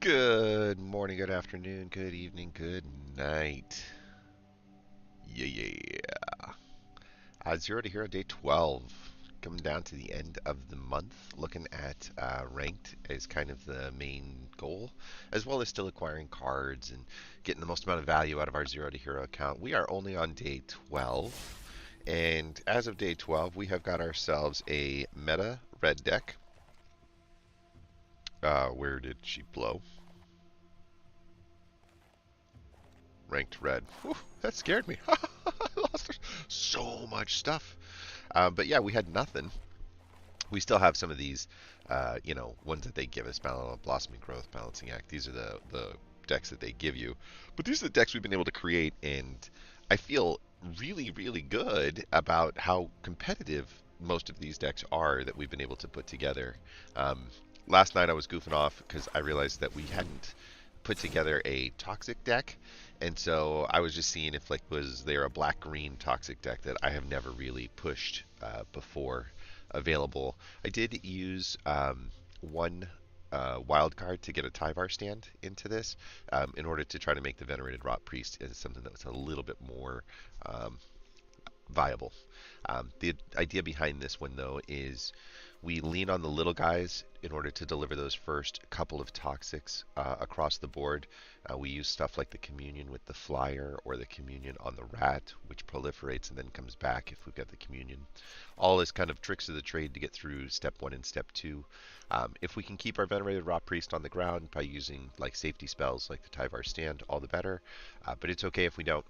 Good morning, good afternoon, good evening, good night. Yeah. 0 to Hero Day 12. Coming down to the end of the month. Looking at ranked as kind of the main goal, as well as still acquiring cards and getting the most amount of value out of our 0 to Hero account. We are only on day 12. And as of day 12, we have got ourselves a meta red deck. Where did she blow? Ranked red. Whew, that scared me. I lost so much stuff. But yeah, we had nothing. We still have some of these, ones that they give us: Blossoming Growth, Balancing Act. These are the decks that they give you. But these are the decks we've been able to create, and I feel really, really good about how competitive most of these decks are that we've been able to put together. Um, Last night I was goofing off because I realized that we hadn't put together a toxic deck, and so I was just seeing if was there a black green toxic deck that I have never really pushed before available. I did use one wild card to get a Tyvar stand into this in order to try to make the Venerated Rot Priest as something that was a little bit more um, viable. The idea behind this one, though, is we lean on the little guys in order to deliver those first couple of toxics across the board. We use stuff like the Communion with the Flyer or the Communion on the Rat, which proliferates and then comes back if we've got the Communion. All is kind of tricks of the trade to get through step 1 and step 2. If we can keep our Venerated Rot Priest on the ground by using like safety spells like the Tyvar Stand, all the better. But it's okay if we don't.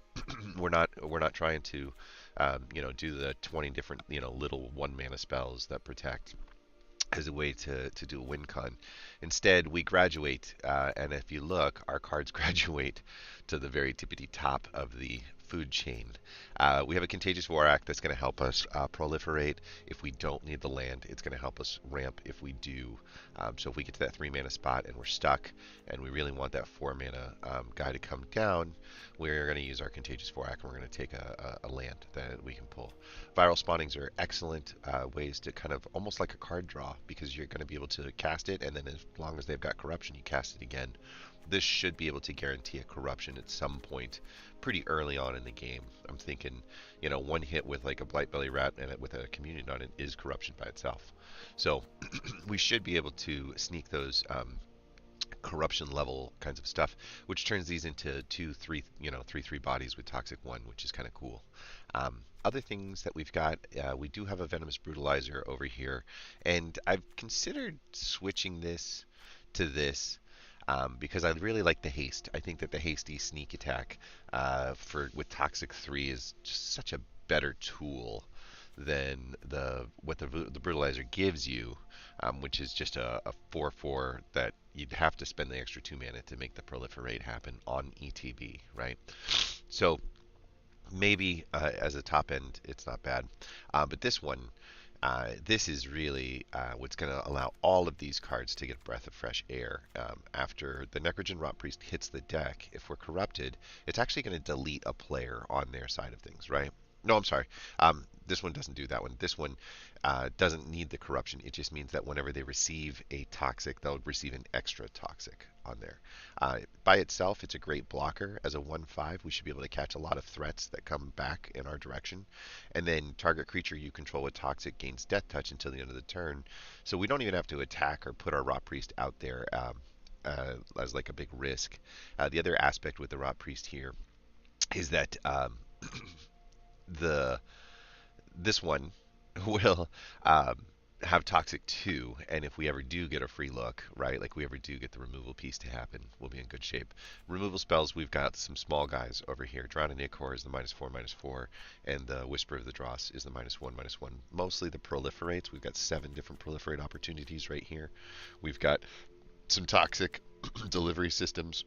we're not trying to do the 20 different, little 1 mana spells that protect as a way to do a win con. Instead, we graduate, and if you look, our cards graduate to the very tippity top of the food chain. We have a Contagious War Act that's going to help us proliferate if we don't need the land. It's going to help us ramp if we do. So if we get to that 3 mana spot and we're stuck, and we really want that 4 mana guy to come down, we're going to use our Contagious War Act, and we're going to take a land that we can pull. Viral spawnings are excellent ways to kind of almost like a card draw, because you're going to be able to cast it, and then as long as they've got corruption, you cast it again. This should be able to guarantee a corruption at some point pretty early on in the game. I'm thinking, one hit with like a Blightbelly Rat and with a Communion on it is corruption by itself. So we should be able to sneak those corruption level kinds of stuff, which turns these into 3/3 bodies with Toxic 1, which is kind of cool. Other things that we've got, we do have a Venomous Brutalizer over here, and I've considered switching this to this because I really like the haste. I think that the hasty sneak attack with Toxic 3 is just such a better tool than what the Brutalizer gives you, which is just a 4/4 that you'd have to spend the extra 2 mana to make the proliferate happen on ETB, right? So maybe as a top end, it's not bad. But this one, this is really what's going to allow all of these cards to get a breath of fresh air. After the Necrogen Rot Priest hits the deck, if we're corrupted, it's actually going to delete a player on their side of things, right? No, I'm sorry. This one doesn't do that one. This one doesn't need the corruption. It just means that whenever they receive a toxic, they'll receive an extra toxic on there. By itself, it's a great blocker. As a 1/5, we should be able to catch a lot of threats that come back in our direction. And then target creature you control with toxic gains death touch until the end of the turn. So we don't even have to attack or put our Rot Priest out there as like a big risk. The other aspect with the Rot Priest here is that this one will have Toxic 2, and if we ever do get a free look, right, like we ever do get the removal piece to happen, we'll be in good shape. Removal spells, we've got some small guys over here. Drowning Ichor is the -4/-4, and the Whisper of the Dross is the -1/-1. Mostly the proliferates. We've got 7 different proliferate opportunities right here. We've got some toxic delivery systems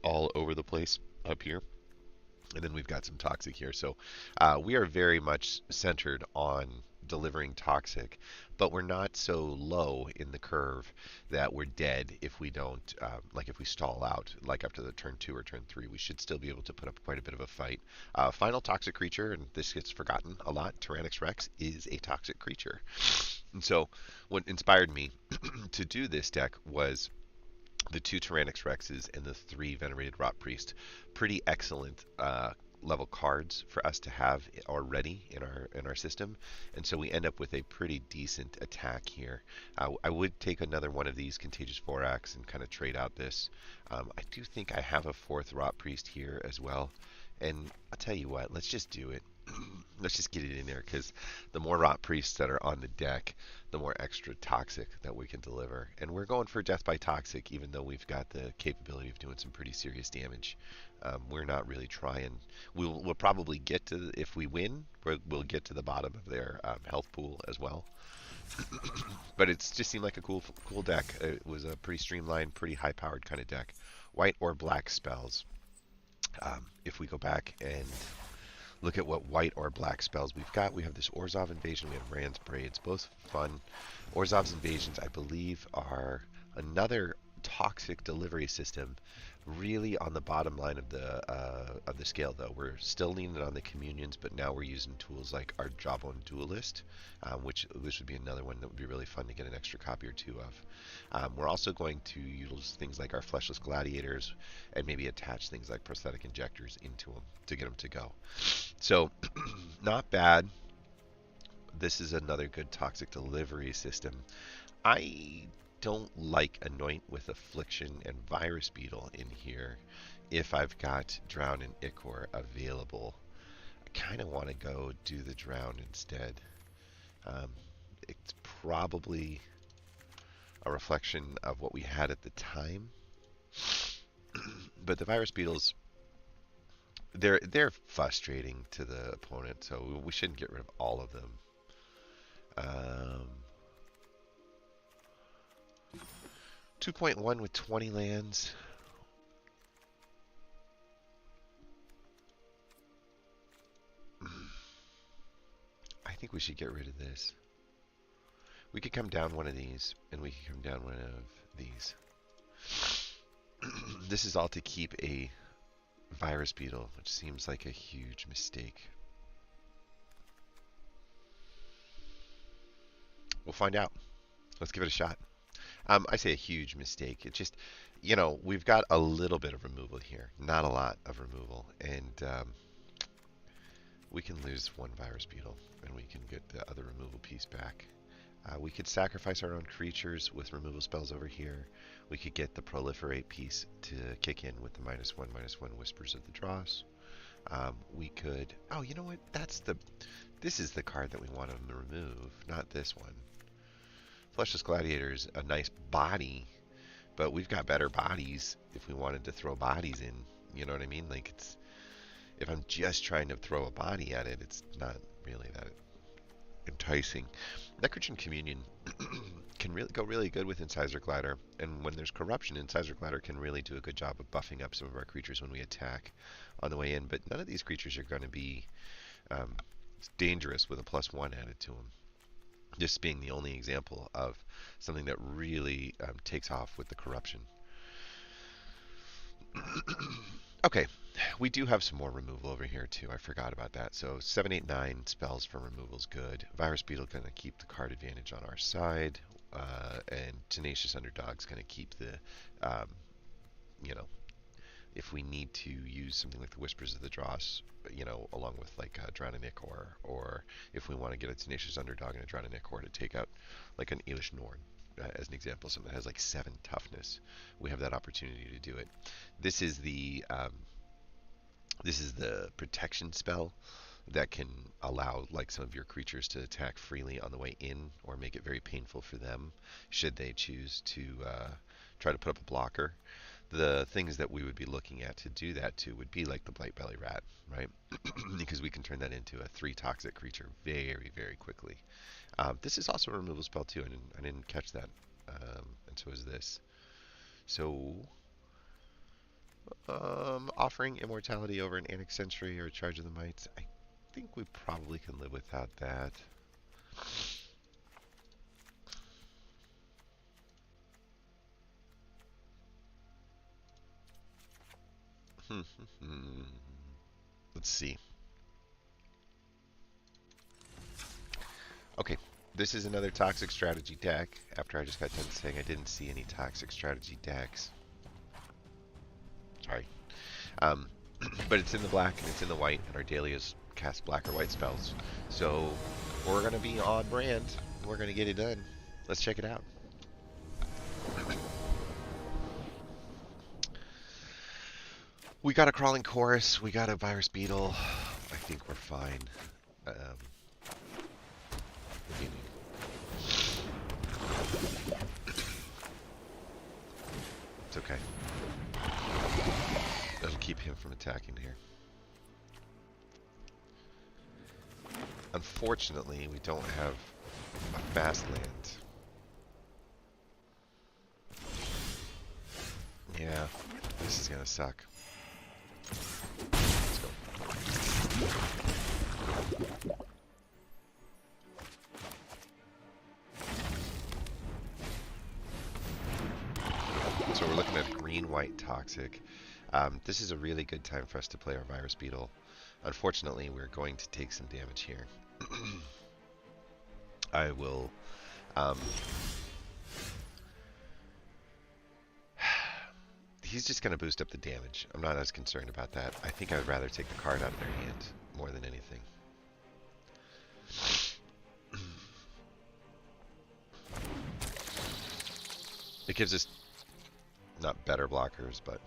all over the place up here. And then we've got some toxic here. So we are very much centered on delivering toxic, but we're not so low in the curve that we're dead if we don't, like if we stall out, like after the turn 2 or turn 3, we should still be able to put up quite a bit of a fight. Final toxic creature, and this gets forgotten a lot, Tyrannix Rex is a toxic creature. And so what inspired me to do this deck was the 2 Tyrannix Rexes and the 3 Venerated Rot Priest. Pretty excellent level cards for us to have already in our system, and so we end up with a pretty decent attack here. I would take another one of these Contagious Vorax and kind of trade out this. I do think I have a 4th Rot Priest here as well, and I'll tell you what, let's just do it. Let's just get it in there, because the more Rot Priests that are on the deck, the more extra toxic that we can deliver. And we're going for Death by Toxic, even though we've got the capability of doing some pretty serious damage. We're not really trying. We'll probably get to, if we win, we'll get to the bottom of their health pool as well. But it's just seemed like a cool deck. It was a pretty streamlined, pretty high-powered kind of deck. White or black spells. If we go back and look at what white or black spells we've got. We have this Orzhov Invasion, we have Rand's Braids, both fun. Orzhov's Invasions, I believe, are another toxic delivery system, really on the bottom line of the scale, though. We're still leaning on the communions, but now we're using tools like our Jawbone Duelist, which this would be another one that would be really fun to get an extra copy or two of. We're also going to use things like our Fleshless Gladiators and maybe attach things like Prosthetic Injectors into them to get them to go. So, not bad. This is another good toxic delivery system. I don't like Anoint with Affliction and Virus Beetle in here if I've got Drown and Ichor available. I kind of want to go do the Drown instead. It's probably a reflection of what we had at the time. But the Virus Beetles, they're frustrating to the opponent, so we shouldn't get rid of all of them. 2.1 with 20 lands. I think we should get rid of this. We could come down one of these, and we could come down one of these. This is all to keep a Virus Beetle, which seems like a huge mistake. We'll find out. Let's give it a shot. I say a huge mistake. It just, we've got a little bit of removal here, not a lot of removal, and we can lose one Virus Beetle, and we can get the other removal piece back. We could sacrifice our own creatures with removal spells over here. We could get the Proliferate piece to kick in with the -1/-1 Whispers of the Dross. We could, oh, you know what? This is the card that we want to remove, not this one. Fleshless Gladiator is a nice body, but we've got better bodies if we wanted to throw bodies in. You know what I mean? Like, if I'm just trying to throw a body at it, it's not really that enticing. Necrogen Communion can really go really good with Incisor Glider, and when there's corruption, Incisor Glider can really do a good job of buffing up some of our creatures when we attack on the way in, but none of these creatures are going to be dangerous with a +1 added to them. This being the only example of something that really takes off with the corruption. Okay, we do have some more removal over here too. I forgot about that. So 7, 8, 9 spells for removal is good. Virus Beetle going to keep the card advantage on our side, and Tenacious Underdog's going to keep the, if we need to use something like the Whispers of the Dross, along with like Drown and Ichor, or if we want to get a Tenacious Underdog and a Drown and Ichor to take out like an Eilish Norn, as an example, something that has like 7 toughness, we have that opportunity to do it. This is the protection spell that can allow like some of your creatures to attack freely on the way in, or make it very painful for them should they choose to try to put up a blocker. The things that we would be looking at to do that to would be like the Blight Belly Rat, right? Because we can turn that into a 3 toxic creature very, very quickly. This is also a removal spell too. I didn't catch that, and so is this. So, offering immortality over an Annex Sentry or a Charge of the Mites, I think we probably can live without that. Let's see. Okay, this is another toxic strategy deck. After I just got done saying I didn't see any toxic strategy decks. Sorry. Um, but it's in the black and it's in the white, and our dahlias cast black or white spells. So we're going to be on brand. We're going to get it done. Let's check it out. We got a crawling chorus. We got a virus beetle. I think we're fine. It's okay. That'll keep him from attacking here. Unfortunately, we don't have a fast land. Yeah, this is gonna suck. Let's go. So we're looking at green-white toxic. This is a really good time for us to play our virus beetle. Unfortunately, we're going to take some damage here. I will. He's just going to boost up the damage. I'm not as concerned about that. I think I would rather take the card out of their hand more than anything. It gives us not better blockers, but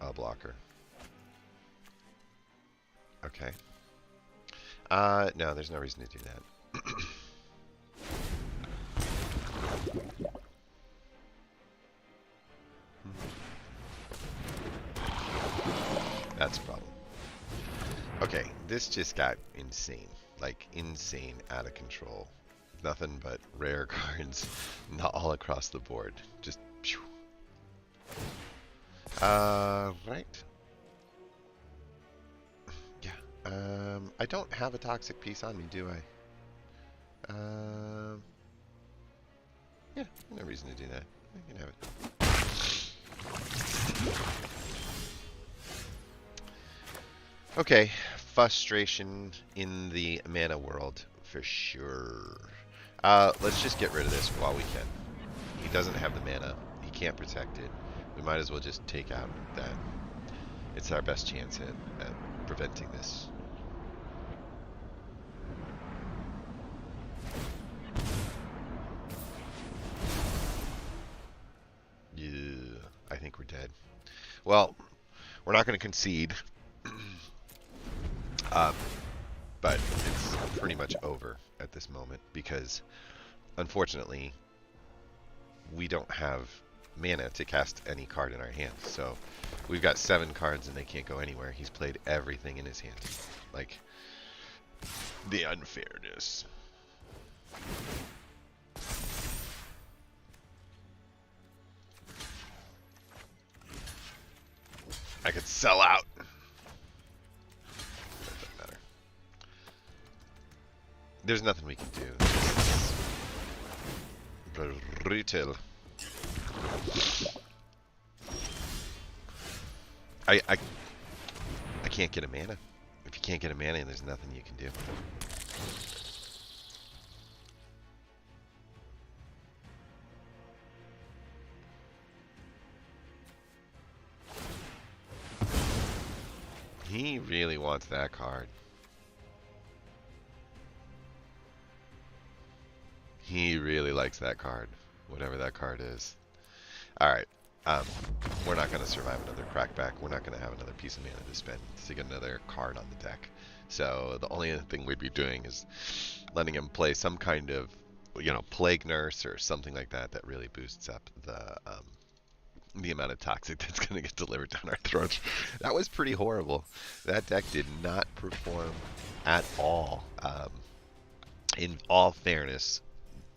a blocker. Okay. No, there's no reason to do that. That's a problem. Okay, this just got insane. Like, insane, out of control. Nothing but rare cards, not all across the board. Just, phew. Right. Yeah. I don't have a toxic piece on me, do I? Yeah, no reason to do that. I can have it. Okay, frustration in the mana world, for sure. Let's just get rid of this while we can. He doesn't have the mana. He can't protect it. We might as well just take out that. It's our best chance at preventing this. Yeah, I think we're dead. Well, we're not going to concede. But it's pretty much over at this moment because, unfortunately, we don't have mana to cast any card in our hand. So we've got 7 cards and they can't go anywhere. He's played everything in his hand. Like, the unfairness. I could sell out. Doesn't matter. There's nothing we can do. Brutal. I can't get a mana. If you can't get a mana, there's nothing you can do. He really wants that card. He really likes that card, whatever that card is. Alright, we're not going to survive another crackback. We're not going to have another piece of mana to spend to get another card on the deck. So the only thing we'd be doing is letting him play some kind of, you know, Plague Nurse or something like that that really boosts up the amount of toxic that's going to get delivered down our throats. That was pretty horrible. That deck did not perform at all. In all fairness,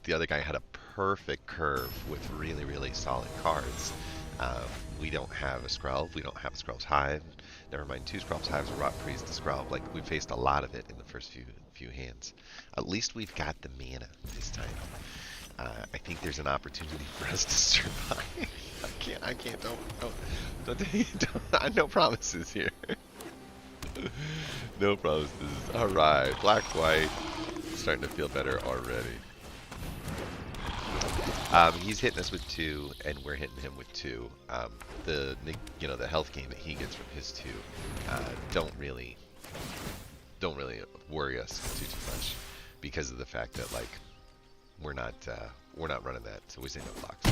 the other guy had a perfect curve with really, really solid cards. We don't have a Skrelv. We don't have a Skrelv's Hive. Never mind 2 Skrelv's Hives, a Rot Priest, a Skrelv. Like, we faced a lot of it in the first few hands. At least we've got the mana this time. I think there's an opportunity for us to survive. I can't, don't, no promises here. No promises. Alright, black, white, starting to feel better already. He's hitting us with 2, and we're hitting him with 2. The health gain that he gets from his 2 uh, don't really don't really worry us too much because of the fact that like we're not running that, so we say no blocks.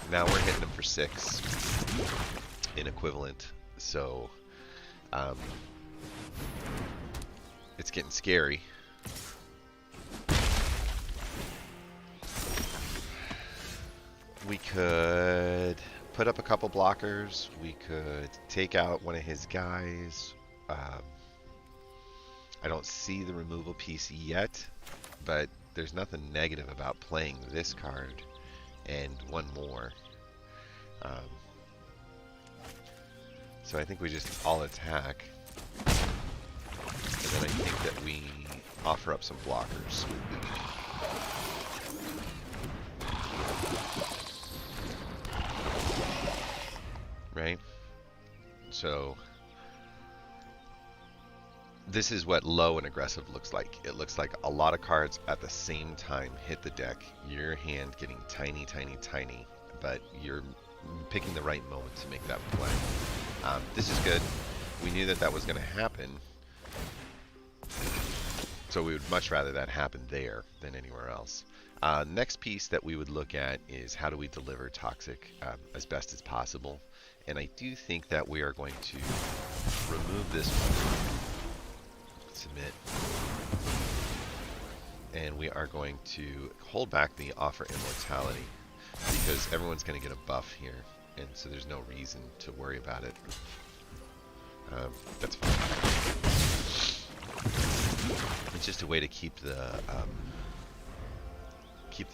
Now we're hitting him for 6 in equivalent, so it's getting scary. We could put up a couple blockers. We could take out one of his guys. I don't see the removal piece yet, but there's nothing negative about playing this card and one more. So I think we just all attack. And then I think that we offer up some blockers. Right? So this is what low and aggressive looks like. It looks like a lot of cards at the same time hit the deck. Your hand getting tiny, tiny, tiny, but you're picking the right moment to make that play. This is good. We knew that that was going to happen, so we would much rather that happen there than anywhere else. Next piece that we would look at is how do we deliver Toxic as best as possible. And I do think that we are going to remove this one, submit, and we are going to hold back the offer immortality because everyone's going to get a buff here, and so there's no reason to worry about it. That's fine. It's just a way to keep the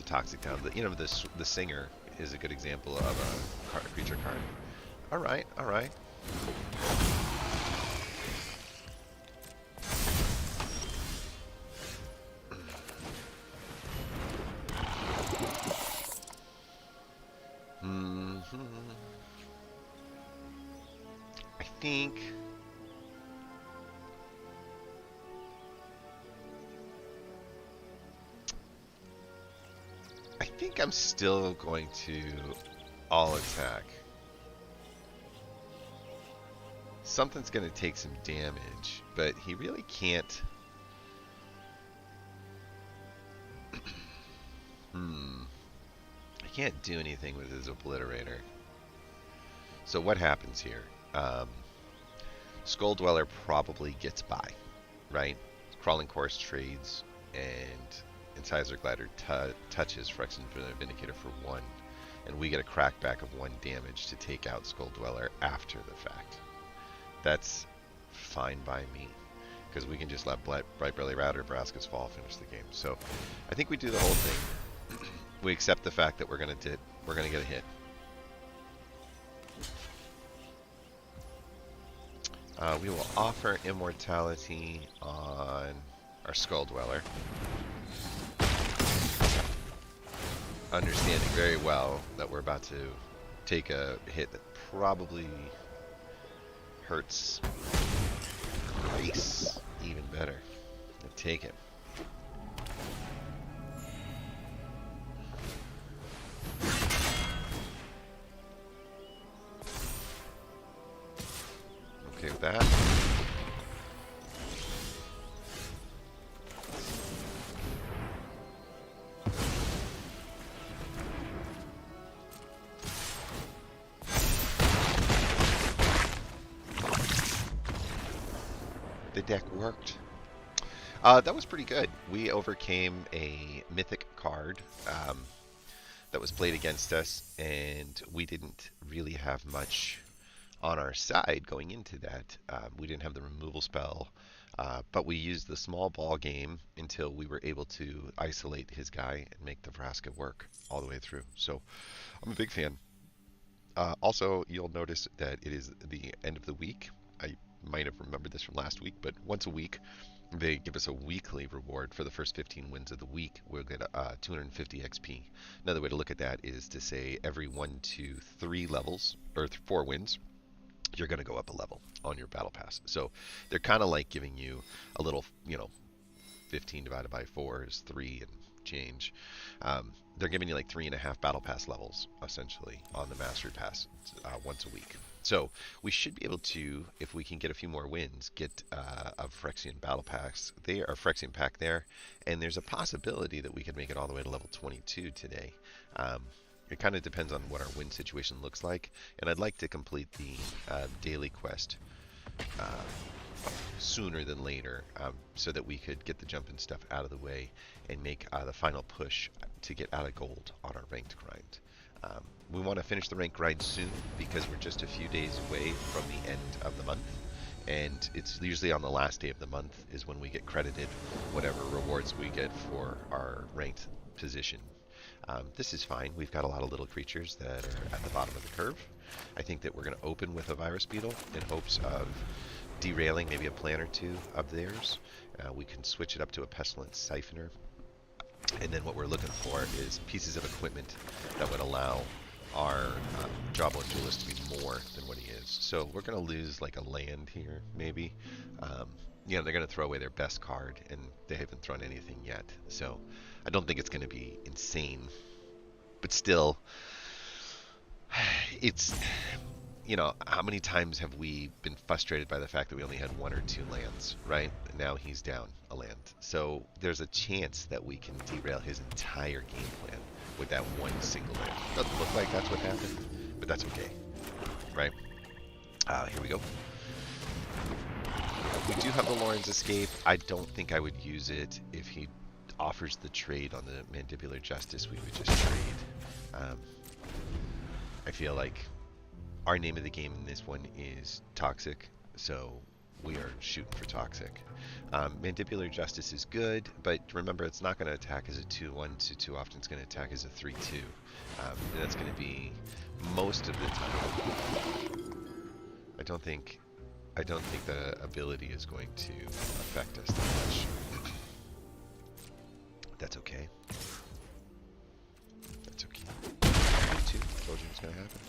Toxic down. The Singer is a good example of a creature card. All right, all right. I think I'm still going to all attack. Something's going to take some damage, but he really can't. He can't do anything with his Obliterator. So what happens here? Skull Dweller probably gets by, right? Crawling Course trades, and Incisor Glider touches Phyrexian Vindicator for 1, and we get a crackback of 1 damage to take out Skull Dweller after the fact. That's fine by me, because we can just let Brightbelly Router, Vraska's Fall finish the game. So I think we do the whole thing. We accept the fact that we're gonna get a hit. We will offer Immortality on our Skull Dweller, understanding very well that we're about to take a hit that probably hurts Grace even better. And take it. Okay with that. The deck worked. That was pretty good. We overcame a mythic card that was played against us, and we didn't really have much on our side going into that. We didn't have the removal spell, but we used the small ball game until we were able to isolate his guy and make the Vraska work all the way through. So I'm a big fan. Also, you'll notice that it is the end of the week. I might have remembered this from last week, but once a week they give us a weekly reward for the first 15 wins of the week. We'll get 250 XP. Another way to look at that is to say every 1, 2, 3 levels, or 4 wins, you're going to go up a level on your battle pass. So they're kind of like giving you a little, 15 divided by 4 is 3 and change. They're giving you like 3.5 battle pass levels essentially on the mastery pass once a week. So we should be able to, if we can get a few more wins, get a Phyrexian battle pass there, or Phyrexian pack there, and there's a possibility that we could make it all the way to level 22 today. It kind of depends on what our win situation looks like, and I'd like to complete the daily quest sooner than later, so that we could get the jumping stuff out of the way and make the final push to get out of gold on our ranked grind. We want to finish the ranked grind soon because we're just a few days away from the end of the month, and it's usually on the last day of the month is when we get credited whatever rewards we get for our ranked position. This is fine. We've got a lot of little creatures that are at the bottom of the curve. I think that we're going to open with a virus beetle in hopes of derailing maybe a plan or two of theirs. We can switch it up to a pestilent siphoner. And then what we're looking for is pieces of equipment that would allow our Jawbone Duelist to be more than what he is. So we're going to lose like a land here, maybe. They're going to throw away their best card, and they haven't thrown anything yet. So I don't think it's going to be insane. But still, it's... how many times have we been frustrated by the fact that we only had 1 or 2 lands, right? And now he's down a land. So there's a chance that we can derail his entire game plan with that one single land. Doesn't look like that's what happened, but that's okay, right? Here we go. We do have the Lauren's Escape. I don't think I would use it. If he offers the trade on the Mandibular Justice, we would just trade. I feel like our name of the game in this one is Toxic, so we are shooting for Toxic. Mandibular Justice is good, but remember it's not going to attack as a 2-1, so too often it's going to attack as a 3-2. That's going to be most of the time. I don't think the ability is going to affect us that much. That's okay. That's okay. 3-2. Told you it was going to happen.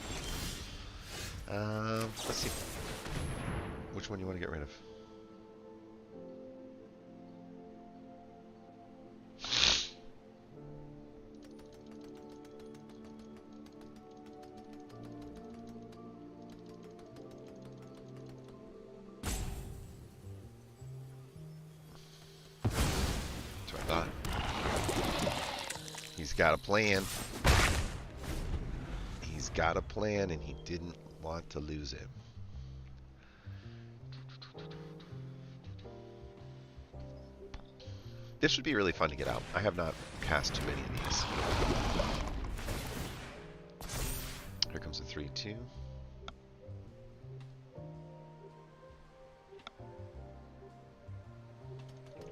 Let's see. Which one you want to get rid of? That's what I thought. He's got a plan. He's got a plan, and he didn't want to lose it. This would be really fun to get out. I have not cast too many of these. Here comes a 3-2.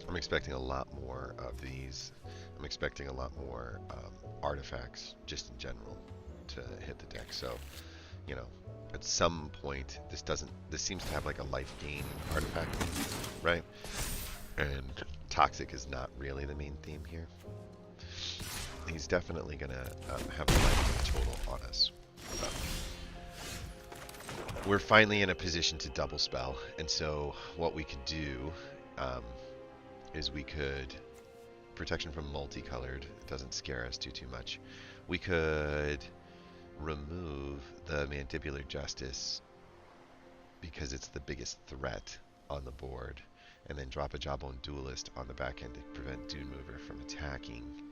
I'm expecting a lot more of these. I'm expecting a lot more artifacts just in general to hit the deck. So, at some point, this seems to have like a life gain artifact, right? And Toxic is not really the main theme here. He's definitely going to have the life gain total on us. We're finally in a position to double spell, and so what we could do is we could... Protection from multicolored, it doesn't scare us too much. We could remove the Mandibular Justice because it's the biggest threat on the board, and then drop a Jawbone Duelist on the back end to prevent Dune Mover from attacking.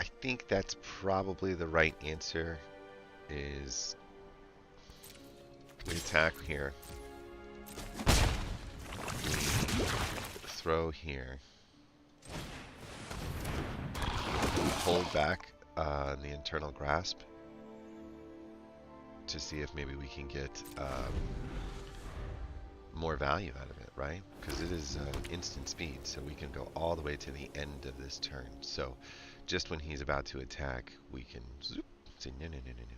I think that's probably the right answer. Is we attack here, we throw here, hold back the Internal Grasp to see if maybe we can get more value out of it, right? Because it is instant speed, so we can go all the way to the end of this turn. So just when he's about to attack, we can zoop, say no, no, no, no, no.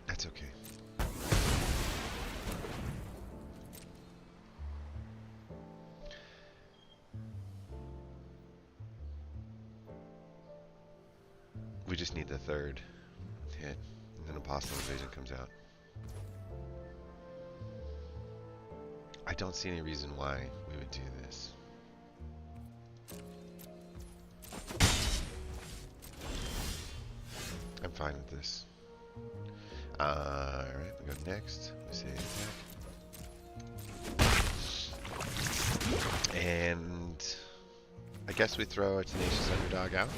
That's okay. We just need the third hit, and then Apostle Invasion comes out. I don't see any reason why we would do this. I'm fine with this. Alright, we go next. We say attack. And I guess we throw a Tenacious Underdog out.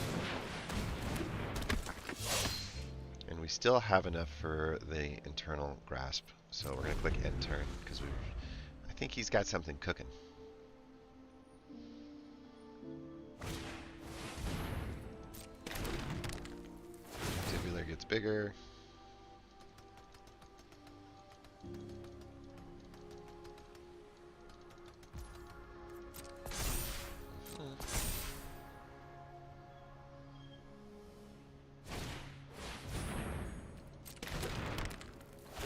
And we still have enough for the internal grasp. So we're going to click end turn because I think he's got something cooking. Tubular gets bigger.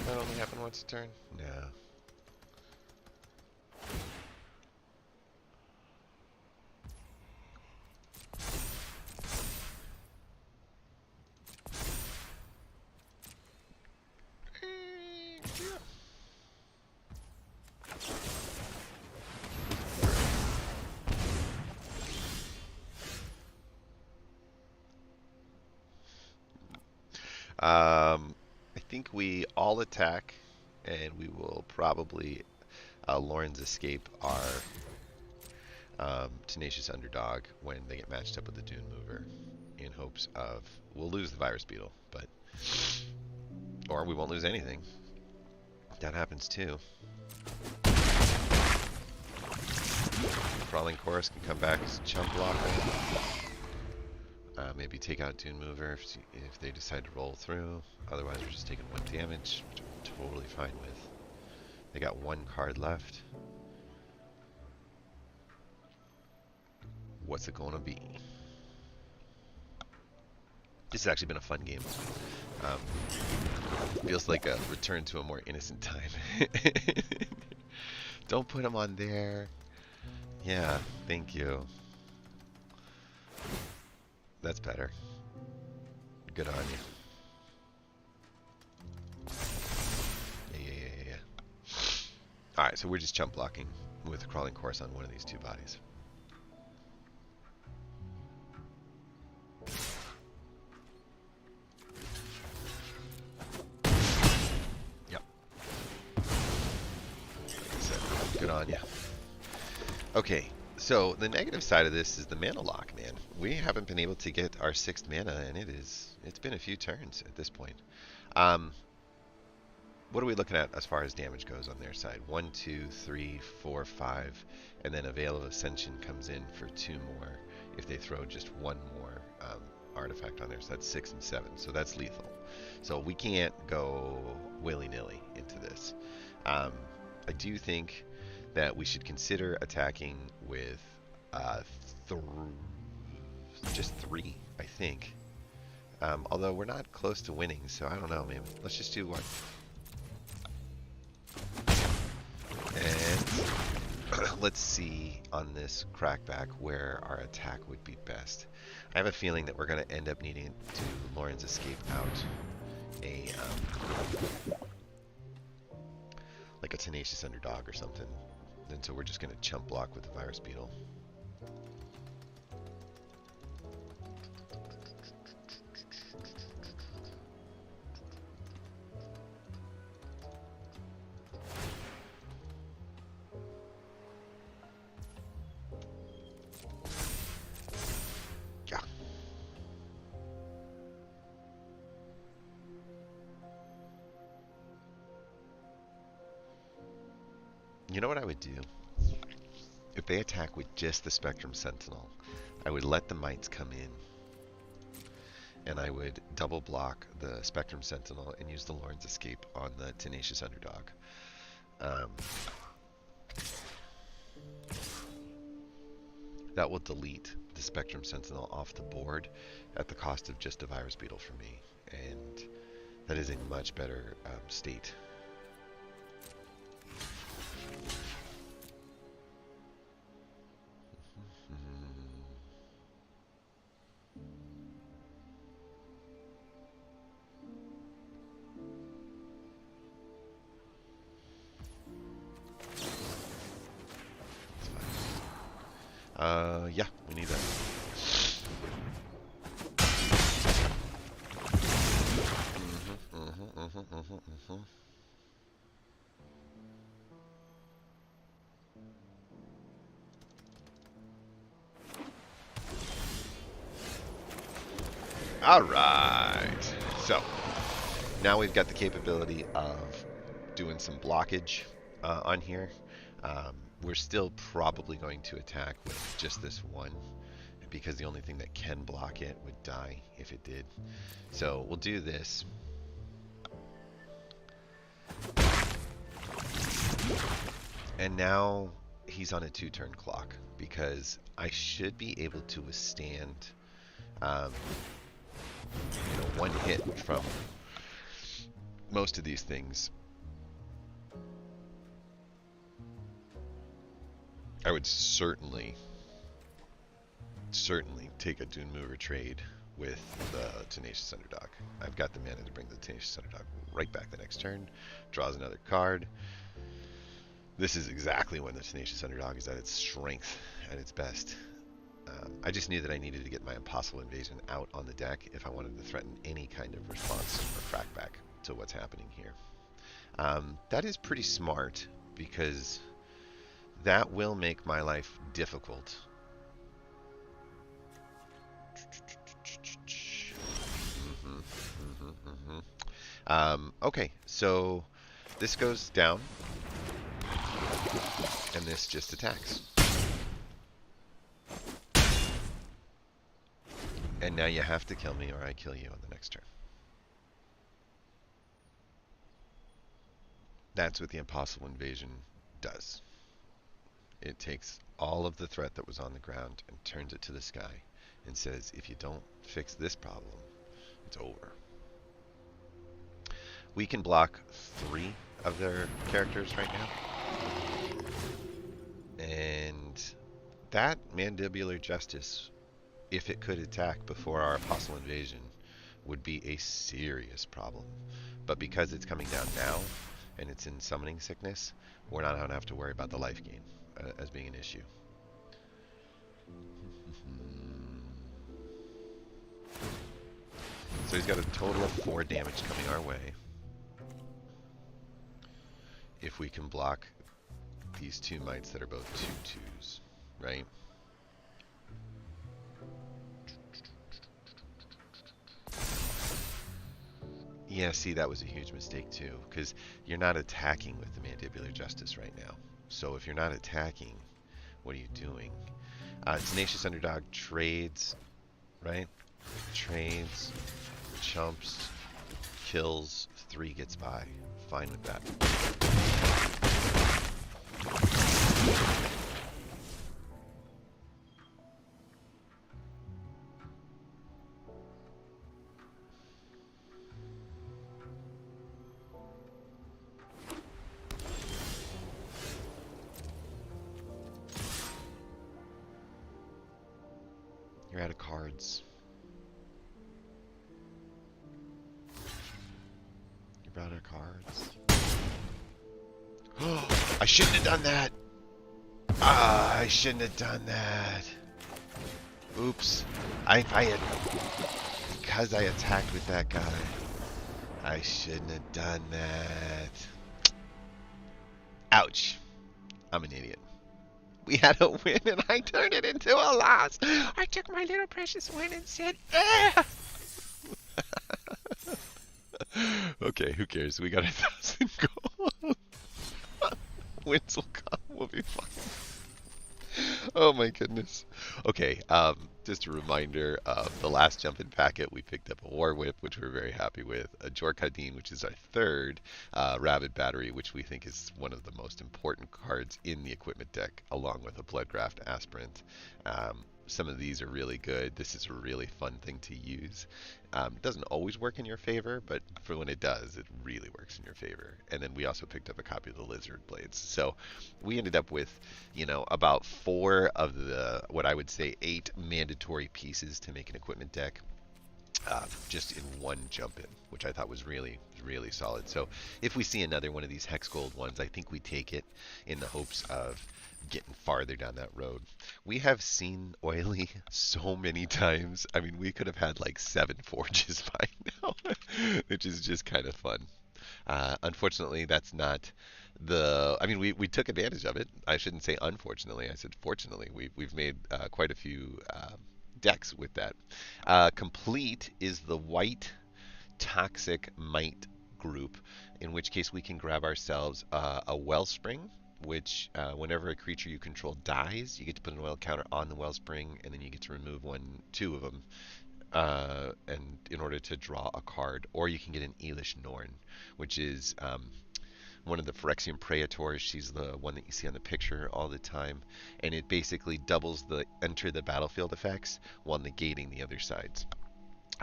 That only happened once a turn? No. I think we all attack, and we will probably Lauren's escape our Tenacious Underdog when they get matched up with the Dune Mover, in hopes of we'll lose the Virus Beetle, but or we won't lose anything. That happens too. Crawling Chorus can come back as a chump blocker. Maybe take out Dune Mover if they decide to roll through. Otherwise, we're just taking 1 damage, which I'm totally fine with. They got 1 card left. What's it going to be? This has actually been a fun game. Feels like a return to a more innocent time. Don't put him on there. Yeah, thank you. That's better. Good on you. Yeah. Alright, so we're just chump blocking with Crawling Course on one of these 2 bodies. Yep. So, good on you. Okay. So the negative side of this is the mana lock, man. We haven't been able to get our 6th mana, and it's been a few turns at this point. What are we looking at as far as damage goes on their side? 1, 2, 3, 4, 5, and then a Veil of Ascension comes in for 2 more if they throw just 1 more artifact on there. So that's 6 and 7. So that's lethal. So we can't go willy-nilly into this. I do think that we should consider attacking with just 3, I think. Although we're not close to winning, so I don't know, man. Let's just do 1. And let's see on this crackback where our attack would be best. I have a feeling that we're going to end up needing to Lauren's escape out like a Tenacious Underdog or something. And so we're just going to chump block with the Virus Beetle. Yeah. You know what I would do? If they attack with just the Spectrum Sentinel, I would let the Mites come in, and I would double block the Spectrum Sentinel and use the Lauren's Escape on the Tenacious Underdog. That will delete the Spectrum Sentinel off the board at the cost of just a Virus Beetle for me, and that is a much better state. Yeah, we need that. All right. So now we've got the capability of doing some blockage on here. We're still probably going to attack with just this one because the only thing that can block it would die if it did. So we'll do this. And now he's on a 2-turn clock because I should be able to withstand one hit from most of these things. I would certainly take a Dune Mover trade with the Tenacious Underdog. I've got the mana to bring the Tenacious Underdog right back the next turn. Draws another card. This is exactly when the Tenacious Underdog is at its strength, at its best. I just knew that I needed to get my Impossible Invasion out on the deck if I wanted to threaten any kind of response or crackback to what's happening here. That is pretty smart because that will make my life difficult. Okay, so this goes down, and this just attacks. And now you have to kill me or I kill you on the next turn. That's what the Impossible Invasion does. It takes all of the threat that was on the ground and turns it to the sky and says, if you don't fix this problem, it's over. We can block 3 of their characters right now. And that Mandibular Justice, if it could attack before our Apostle Invasion, would be a serious problem. But because it's coming down now, and it's in Summoning Sickness, we're not going to have to worry about the life gain as being an issue. So he's got a total of 4 damage coming our way. If we can block these 2 mites that are both 2/2s, right? Yeah, see, that was a huge mistake too, because you're not attacking with the Mandibular Justice right now. So if you're not attacking, what are you doing? Tenacious Underdog trades, right? Trades, chumps, kills, 3 gets by. Fine with that. You're out of cards. You're out of cards. I shouldn't have done that. I shouldn't have done that. Oops. Because I attacked with that guy, I shouldn't have done that. Ouch. I'm an idiot. We had a win and I turned it into a loss. I took my little precious win and said, eh! Okay, who cares? We got 1,000 gold. Wins will come. We'll be fine. Oh my goodness. Okay, just a reminder, the last jump in packet, we picked up a War Whip, which we're very happy with, a Jorkadin, which is our 3rd, Rabid Battery, which we think is one of the most important cards in the equipment deck, along with a Bloodgraft Aspirant. Some of these are really good. This is a really fun thing to use. It doesn't always work in your favor, but for when it does, it really works in your favor. And then we also picked up a copy of the Lizard Blades. So we ended up with, about 4 of the, what I would say, 8 mandatory pieces to make an equipment deck. Just in one jump in, which I thought was really, really solid. So if we see another one of these Hex Gold ones, I think we take it in the hopes of getting farther down that road. We have seen Oily so many times. I mean, we could have had like 7 forges by now, which is just kind of fun. Unfortunately, that's not the. I mean, we took advantage of it. I shouldn't say unfortunately. I said fortunately. We've made quite a few decks with that. Complete is the white toxic might group, in which case we can grab ourselves a wellspring. Which, whenever a creature you control dies, you get to put an oil counter on the wellspring, and then you get to remove two of them, and in order to draw a card. Or you can get an Elish Norn, which is one of the Phyrexian Praetors. She's the one that you see on the picture all the time, and it basically doubles the enter the battlefield effects while negating the other sides.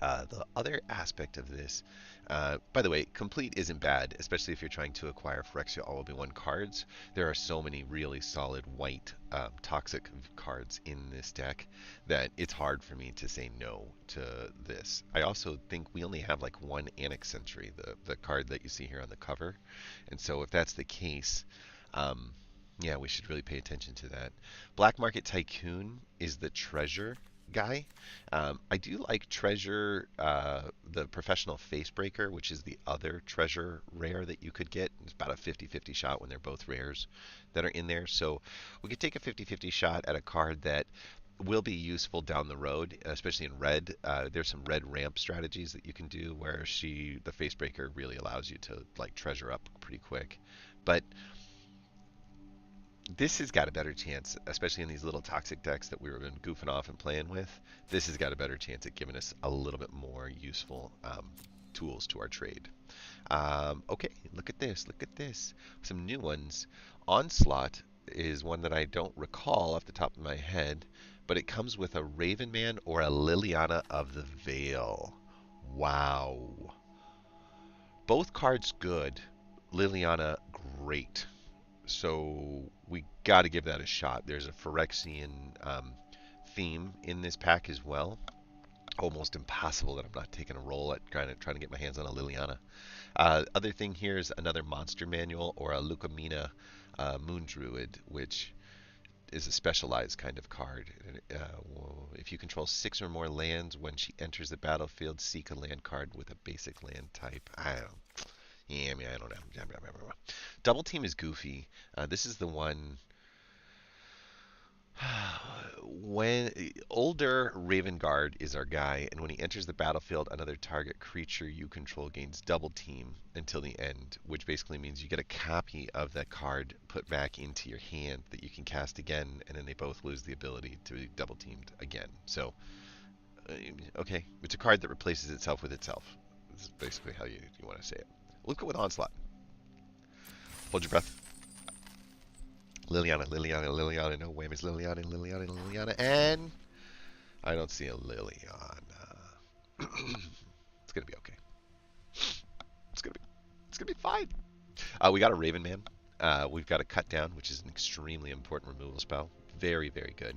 The other aspect of this, by the way, complete isn't bad, especially if you're trying to acquire Phyrexia All Will Be One cards. There are so many really solid white toxic cards in this deck that it's hard for me to say no to this. I also think we only have like one Annex Sentry, the card that you see here on the cover. And so if that's the case, yeah, we should really pay attention to that. Black Market Tycoon is the treasure guy. I do like Treasure, the Professional Facebreaker, which is the other treasure rare that you could get. It's about a 50-50 shot when they're both rares that are in there. So we could take a 50-50 shot at a card that will be useful down the road, especially in red. There's some red ramp strategies that you can do where the Facebreaker really allows you to like treasure up pretty quick. But this has got a better chance, especially in these little toxic decks that we were been goofing off and playing with. This has got a better chance at giving us a little bit more useful tools to our trade. Okay, look at this. Look at this. Some new ones. Onslaught is one that I don't recall off the top of my head, but it comes with a Raven Man or a Liliana of the Veil. Wow. Both cards good. Liliana, great. So we got to give that a shot. There's a Phyrexian theme in this pack as well. Almost impossible that I'm not taking a roll at trying to get my hands on a Liliana. Other thing here is another monster manual or a Lucamina Moon Druid, which is a specialized kind of card. If you control 6 or more lands when she enters the battlefield, seek a land card with a basic land type. I don't. Yeah, I mean, I don't know. Double Team is goofy. This is the one when older Raven Guard is our guy, and when he enters the battlefield, another target creature you control gains double team until the end, which basically means you get a copy of that card put back into your hand that you can cast again, and then they both lose the ability to be double teamed again. So, okay, it's a card that replaces itself with itself. This is basically how you want to say it. Look at with Onslaught. Hold your breath. Liliana, Liliana, Liliana, no whammies, Liliana, Liliana, Liliana, and I don't see a Liliana. It's gonna be okay. It's gonna be fine. We got a Raven Man. We've got a Cut Down, which is an extremely important removal spell. Very, very good.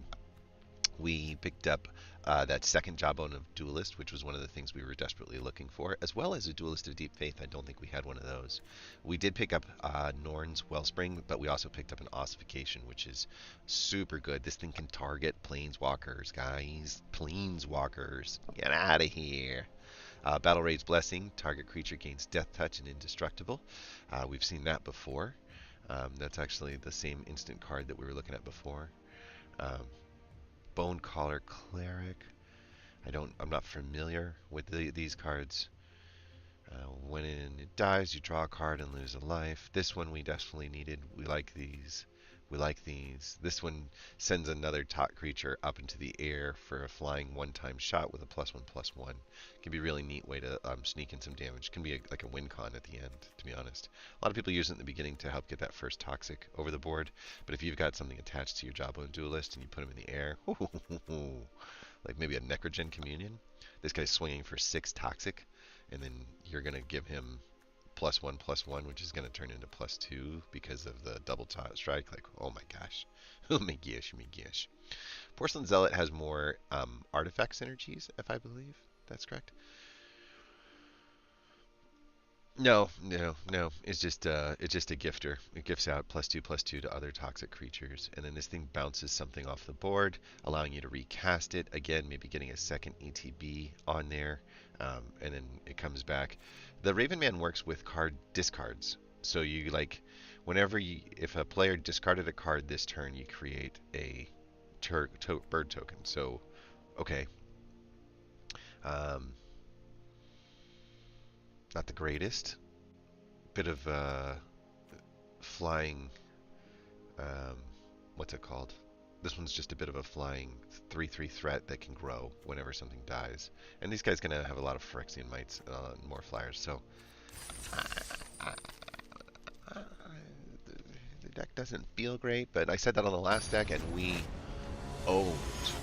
We picked up that second Jawbone of Duelist, which was one of the things we were desperately looking for, as well as a Duelist of Deep Faith. I don't think we had one of those. We did pick up Norn's Wellspring, but we also picked up an Ossification, which is super good. This thing can target Planeswalkers, guys. Planeswalkers. Get out of here. Battle Raid's Blessing. Target creature gains Death Touch and Indestructible. We've seen that before. That's actually the same instant card that we were looking at before. Bone Collar Cleric. I'm not familiar with these cards. When it dies, you draw a card and lose a life. This one we definitely needed. We like these. We like these. This one sends another top creature up into the air for a flying one-time shot with a +1/+1. Can be a really neat way to sneak in some damage. Can be like a win con at the end, to be honest. A lot of people use it in the beginning to help get that first toxic over the board. But if you've got something attached to your Jawbone Duelist and you put them in the air, like maybe a Necrogen Communion, this guy's swinging for 6 toxic, and then you're going to give him +1/+1, which is going to turn into +2 because of the double strike. Like, oh my gosh. Oh my gosh, my gosh. Porcelain Zealot has more artifact synergies, if I believe that's correct. No, no, no. It's just a gifter. It gifts out +2/+2 to other toxic creatures, and then this thing bounces something off the board, allowing you to recast it again, maybe getting a second ETB on there, and then it comes back. The Raven Man works with card discards, so you like if a player discarded a card this turn, you create a bird token. So okay, um, not the greatest. Bit of flying. Um, what's it called? This one's just a bit of a flying 3/3 threat that can grow whenever something dies. And these guys gonna have a lot of Phyrexian Mites and more flyers. So the deck doesn't feel great, but I said that on the last deck, and we owned.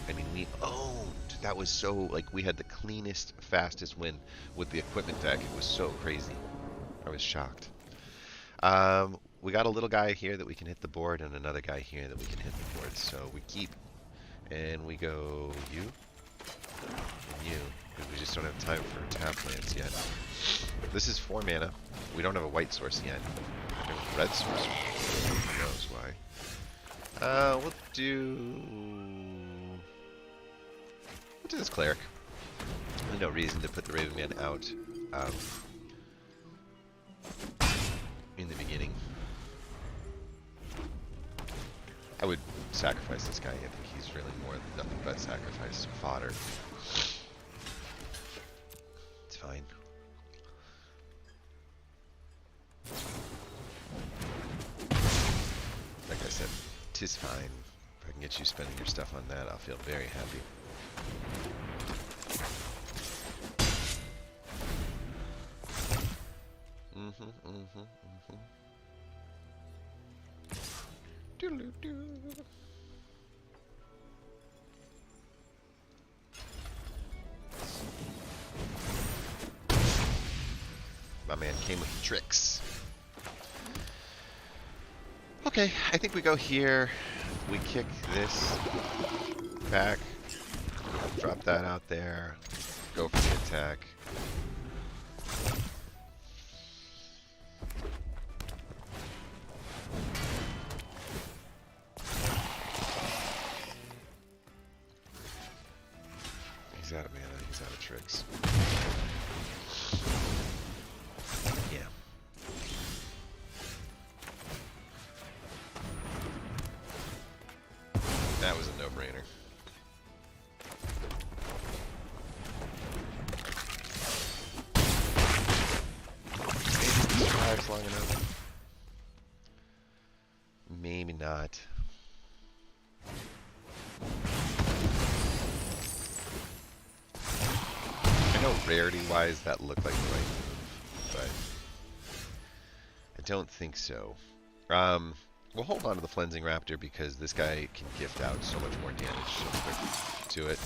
I mean, we owned. That was so like we had the cleanest, fastest win with the equipment deck. It was so crazy. I was shocked. We got a little guy here that we can hit the board and another guy here that we can hit the board. So we keep and we go you and you because we just don't have time for tap lands yet. This is 4 mana. We don't have a white source yet. We have a red source. Who knows why? We'll do this cleric. There's no reason to put the Raven Man out in the beginning. I would sacrifice this guy. I think he's really more than nothing but sacrifice fodder. It's fine. Like I said, 'tis fine. If I can get you spending your stuff on that, I'll feel very happy. My man came with the tricks. Okay, I think we go here. We kick this back. Drop that out there. Go for the attack. He's out of mana. He's out of tricks. Yeah. That was a no-brainer. Maybe he survives long enough. Maybe not. I know rarity-wise that looked like the right move, but I don't think so. We'll hold on to the Flensing Raptor because this guy can gift out so much more damage so quick to it.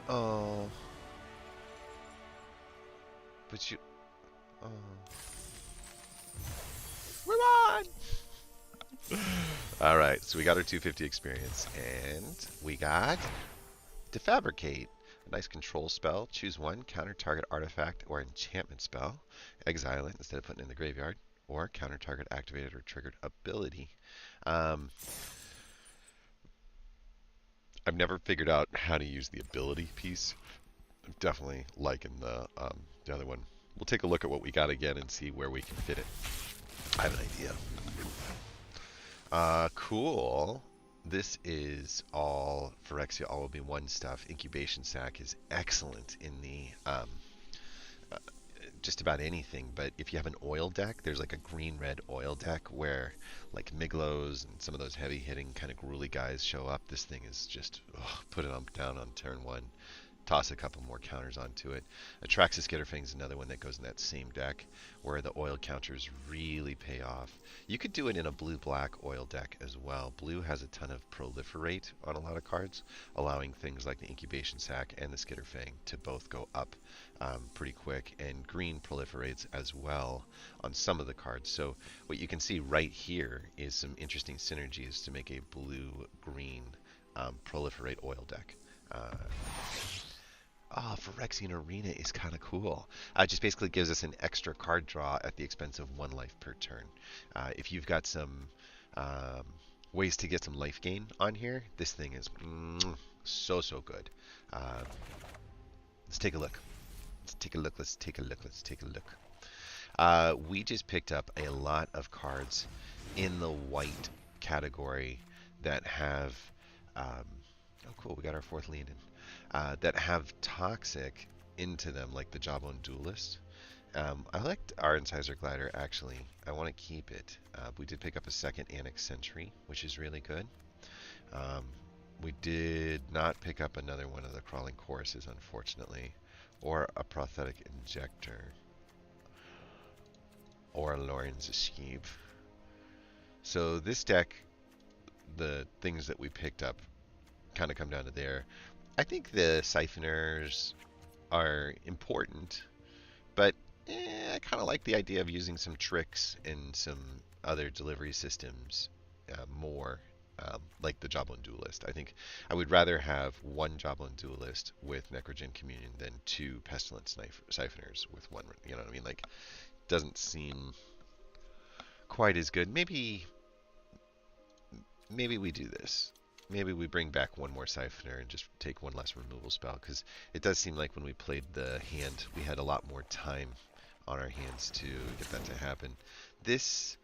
Oh. But you... Oh. We won! Alright, so we got our 250 experience, and we got Defabricate. A nice control spell. Choose one, counter target artifact or enchantment spell. Exile it instead of putting it in the graveyard. Or counter target activated or triggered ability. I've never figured out how to use the ability piece. I'm definitely liking the other one. We'll take a look at what we got again and see where we can fit it. I have an idea. Cool. This is all Phyrexia All Will Be One stuff. Incubation Sac is excellent in the just about anything, but if you have an oil deck, there's like a green-red oil deck where like Miglos and some of those heavy-hitting kind of gruely guys show up. This thing is just put it down on turn one. Toss a couple more counters onto it. Atraxis Skitterfang is another one that goes in that same deck where the oil counters really pay off. You could do it in a blue-black oil deck as well. Blue has a ton of proliferate on a lot of cards, allowing things like the Incubation Sac and the Skitterfang to both go up pretty quick, and green proliferates as well on some of the cards. So what you can see right here is some interesting synergies to make a blue-green proliferate oil deck. Oh, Phyrexian Arena is kind of cool. It just basically gives us an extra card draw at the expense of 1 life per turn. If you've got some um, ways to get some life gain on here, this thing is so good. Um, let's take a look. Let's take a look. Let's take a look. Let's take a look. We just picked up a lot of cards in the white category that have. Um, oh, cool. We got our fourth lead in. That have toxic into them, like the Jawbone Duelist. I liked our Incisor Glider, actually. I want to keep it. We did pick up a second Annex Sentry, which is really good. Um, we did not pick up another one of the Crawling Choruses, unfortunately, or a Prosthetic Injector, or a Lauren's Escape. So this deck, the things that we picked up kind of come down to there. I think the Siphoners are important, but I kind of like the idea of using some tricks and some other delivery systems more, like the Jawbone Duelist. I think I would rather have one Jawbone Duelist with Necrogen Communion than two Pestilence Siphoners with one. You know what I mean? Like, doesn't seem quite as good. Maybe we do this. Maybe we bring back one more Siphoner and just take one less removal spell, because it does seem like when we played the hand, we had a lot more time on our hands to get that to happen. This,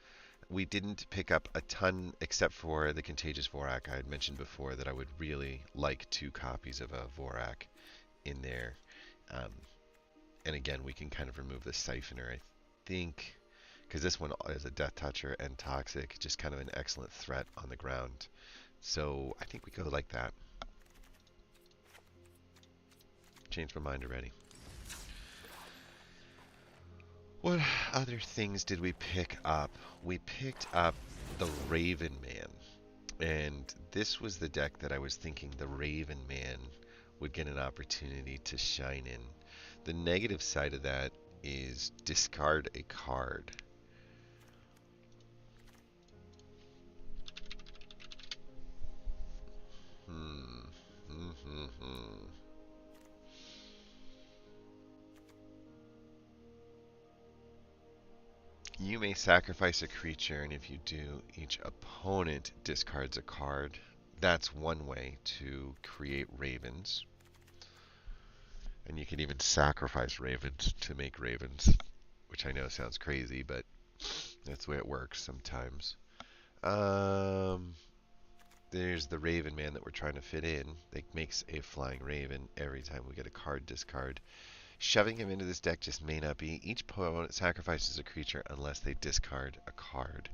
we didn't pick up a ton, except for the Contagious Vorak. I had mentioned before that I would really like 2 copies of a Vorak in there. And again, we can kind of remove the Siphoner, I think, because this one is a Death Toucher and Toxic, just kind of an excellent threat on the ground. So I think we go like that. Changed my mind already. What other things did we pick up? We picked up the Raven Man. And this was the deck that I was thinking the Raven Man would get an opportunity to shine in. The negative side of that is discard a card. You may sacrifice a creature, and if you do, each opponent discards a card. That's one way to create ravens. And you can even sacrifice ravens to make ravens, which I know sounds crazy, but that's the way it works sometimes. There's the Raven Man that we're trying to fit in. That makes a flying raven every time we get a card discard. Shoving him into this deck just may not be. Each opponent sacrifices a creature unless they discard a card.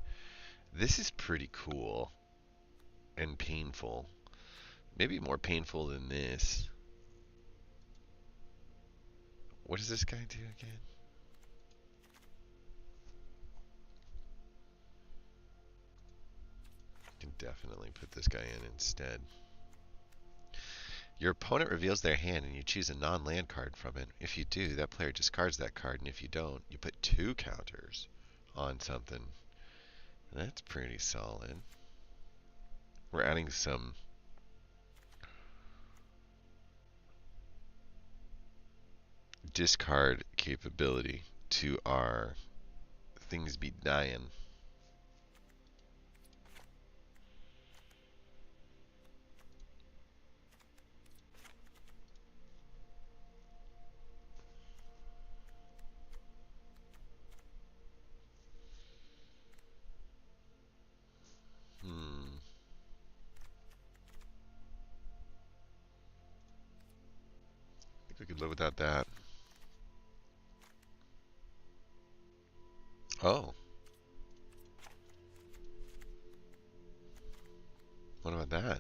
This is pretty cool and painful. Maybe more painful than this. What does this guy do again? Can definitely put this guy in instead. Your opponent reveals their hand and you choose a non-land card from it. If you do, that player discards that card, and if you don't, you put 2 counters on something. That's pretty solid. We're adding some discard capability to our things be dying. I think we could live without that. Oh. What about that?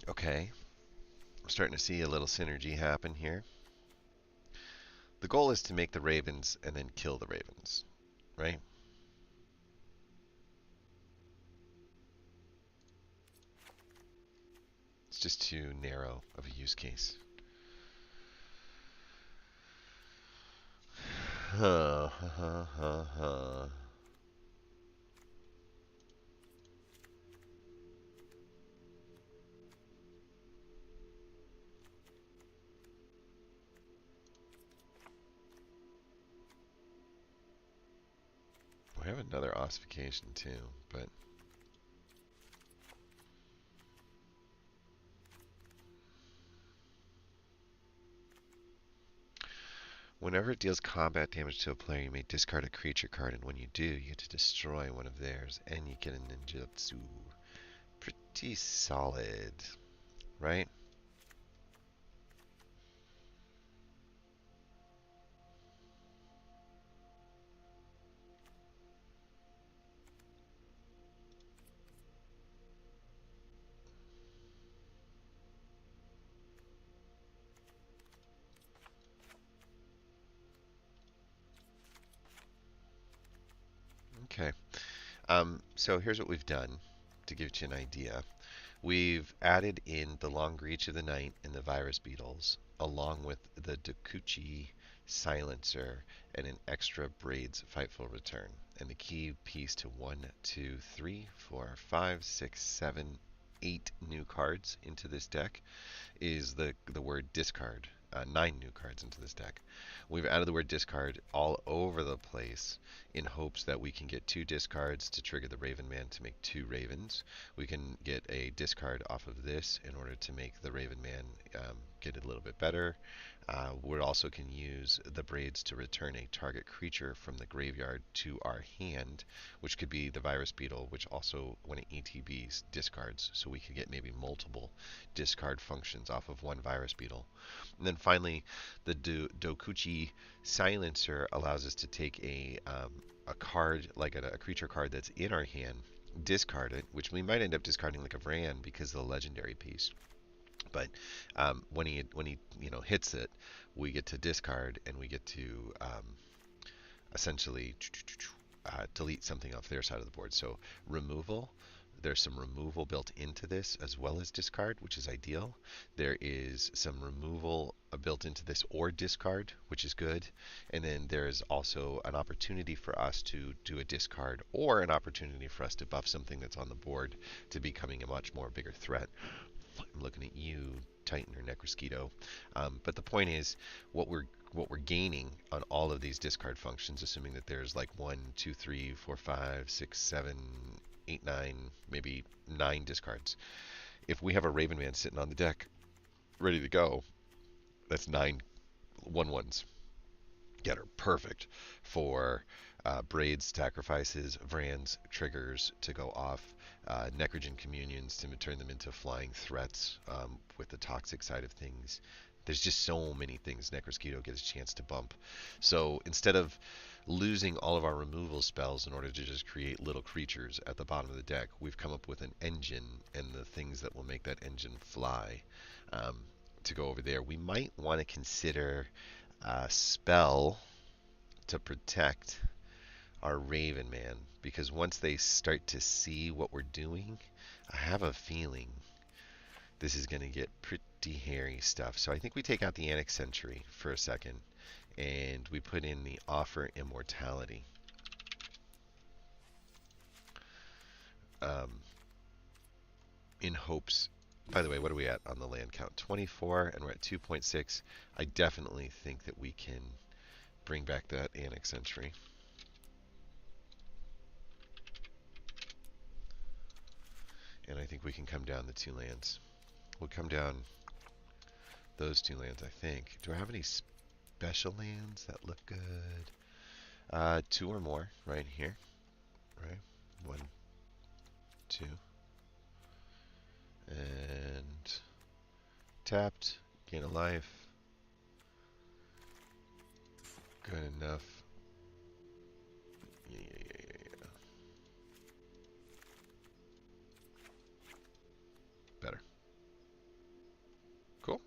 Okay. We're starting to see a little synergy happen here. The goal is to make the ravens and then kill the ravens, right? It's just too narrow of a use case. have another ossification too, but whenever it deals combat damage to a player, you may discard a creature card, and when you do, you get to destroy one of theirs, and you get a ninjutsu. Pretty solid, right? Okay. So here's what we've done to give you an idea. We've added in the Long Reach of the Night and the Virus Beetles, along with the Dokuchi Silencer and an extra Braids Fightful Return. And the key piece to 1, 2, 3, 4, 5, 6, 7, 8 new cards into this deck is the word discard. 9 new cards into this deck. We've added the word discard all over the place in hopes that we can get 2 discards to trigger the Raven Man to make 2 Ravens. We can get a discard off of this in order to make the Raven Man get a little bit better. We also can use the Braids to return a target creature from the graveyard to our hand, which could be the Virus Beetle, which also, when it ETBs, discards. So we could get maybe multiple discard functions off of one Virus Beetle. And then finally, the Dokuchi Silencer allows us to take a card, like a creature card that's in our hand, discard it, which we might end up discarding like a Vran because of the legendary piece. But when he hits it, we get to discard and we get to essentially delete something off their side of the board. So removal. There's some removal built into this as well as discard, which is ideal. There is some removal built into this or discard, which is good. And then there's also an opportunity for us to do a discard or an opportunity for us to buff something that's on the board to becoming a much more bigger threat. I'm looking at you, Titan or Necrosquito. But the point is, what we're gaining on all of these discard functions, assuming that there's like 1, 2, 3, 4, 5, 6, 7, 8, 9, maybe 9 discards. If we have a Raven Man sitting on the deck, ready to go, that's 9 1/1s that are perfect for Braids, sacrifices, Vrans, triggers to go off, Necrogen communions to turn them into flying threats with the toxic side of things. There's just so many things Necrosquito gets a chance to bump. So instead of losing all of our removal spells in order to just create little creatures at the bottom of the deck, we've come up with an engine and the things that will make that engine fly to go over there. We might want to consider a spell to protect our Raven Man, because once they start to see what we're doing, I have a feeling this is going to get pretty hairy stuff. So I think we take out the Annex Sentry for a second, and we put in the Offer Immortality. In hopes, by the way, what are we at on the land count? 24, and we're at 2.6. I definitely think that we can bring back that Annex Sentry. And I think we can come down the 2 lands. We'll come down those 2 lands, I think. Do I have any special lands that look good? 2 or more right here. Right? 1, 2. And tapped. Gain a life. Good enough. Yeah. Better. Cool.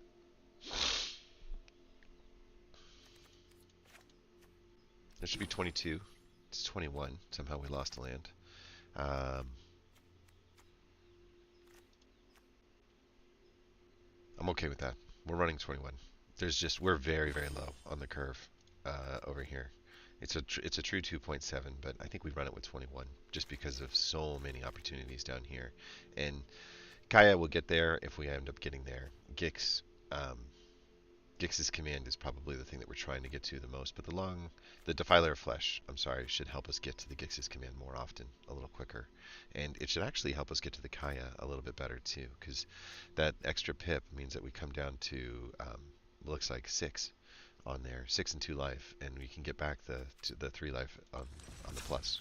There should be 22. It's 21. Somehow we lost a land. I'm okay with that. We're running 21. We're very, very low on the curve over here. It's a true 2.7, but I think we run it with 21 just because of so many opportunities down here. And Kaya will get there if we end up getting there. Gix Gix's command is probably the thing that we're trying to get to the most, but the Defiler of Flesh, I'm sorry, should help us get to the Gix's command more often, a little quicker. And it should actually help us get to the Kaya a little bit better too, because that extra pip means that we come down to, looks like 6 on there, 6 and 2 life, and we can get back the 3 life on the plus.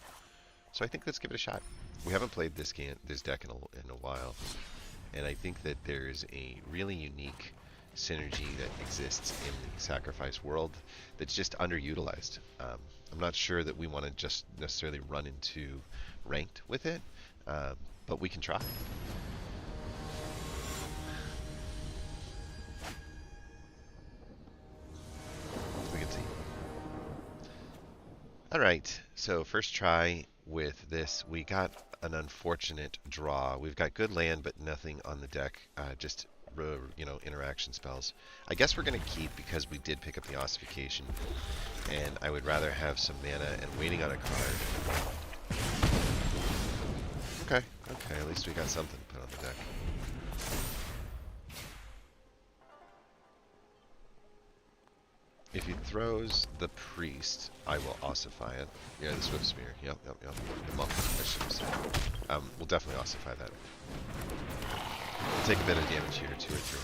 So I think let's give it a shot. We haven't played this deck in a while, and I think that there's a really unique synergy that exists in the sacrifice world that's just underutilized. I'm not sure that we want to just necessarily run into ranked with it, but we can try. We can see. Alright, so first try with this. We got an unfortunate draw. We've got good land, but nothing on the deck. Just interaction spells. I guess we're going to keep because we did pick up the ossification, and I would rather have some mana and waiting on a card. Okay, at least we got something to put on the deck. If he throws the priest, I will ossify it. Yeah, the Swift Spear. Yep. The monk, I should say. We'll definitely ossify that. We'll take a bit of damage here, 2 or 3.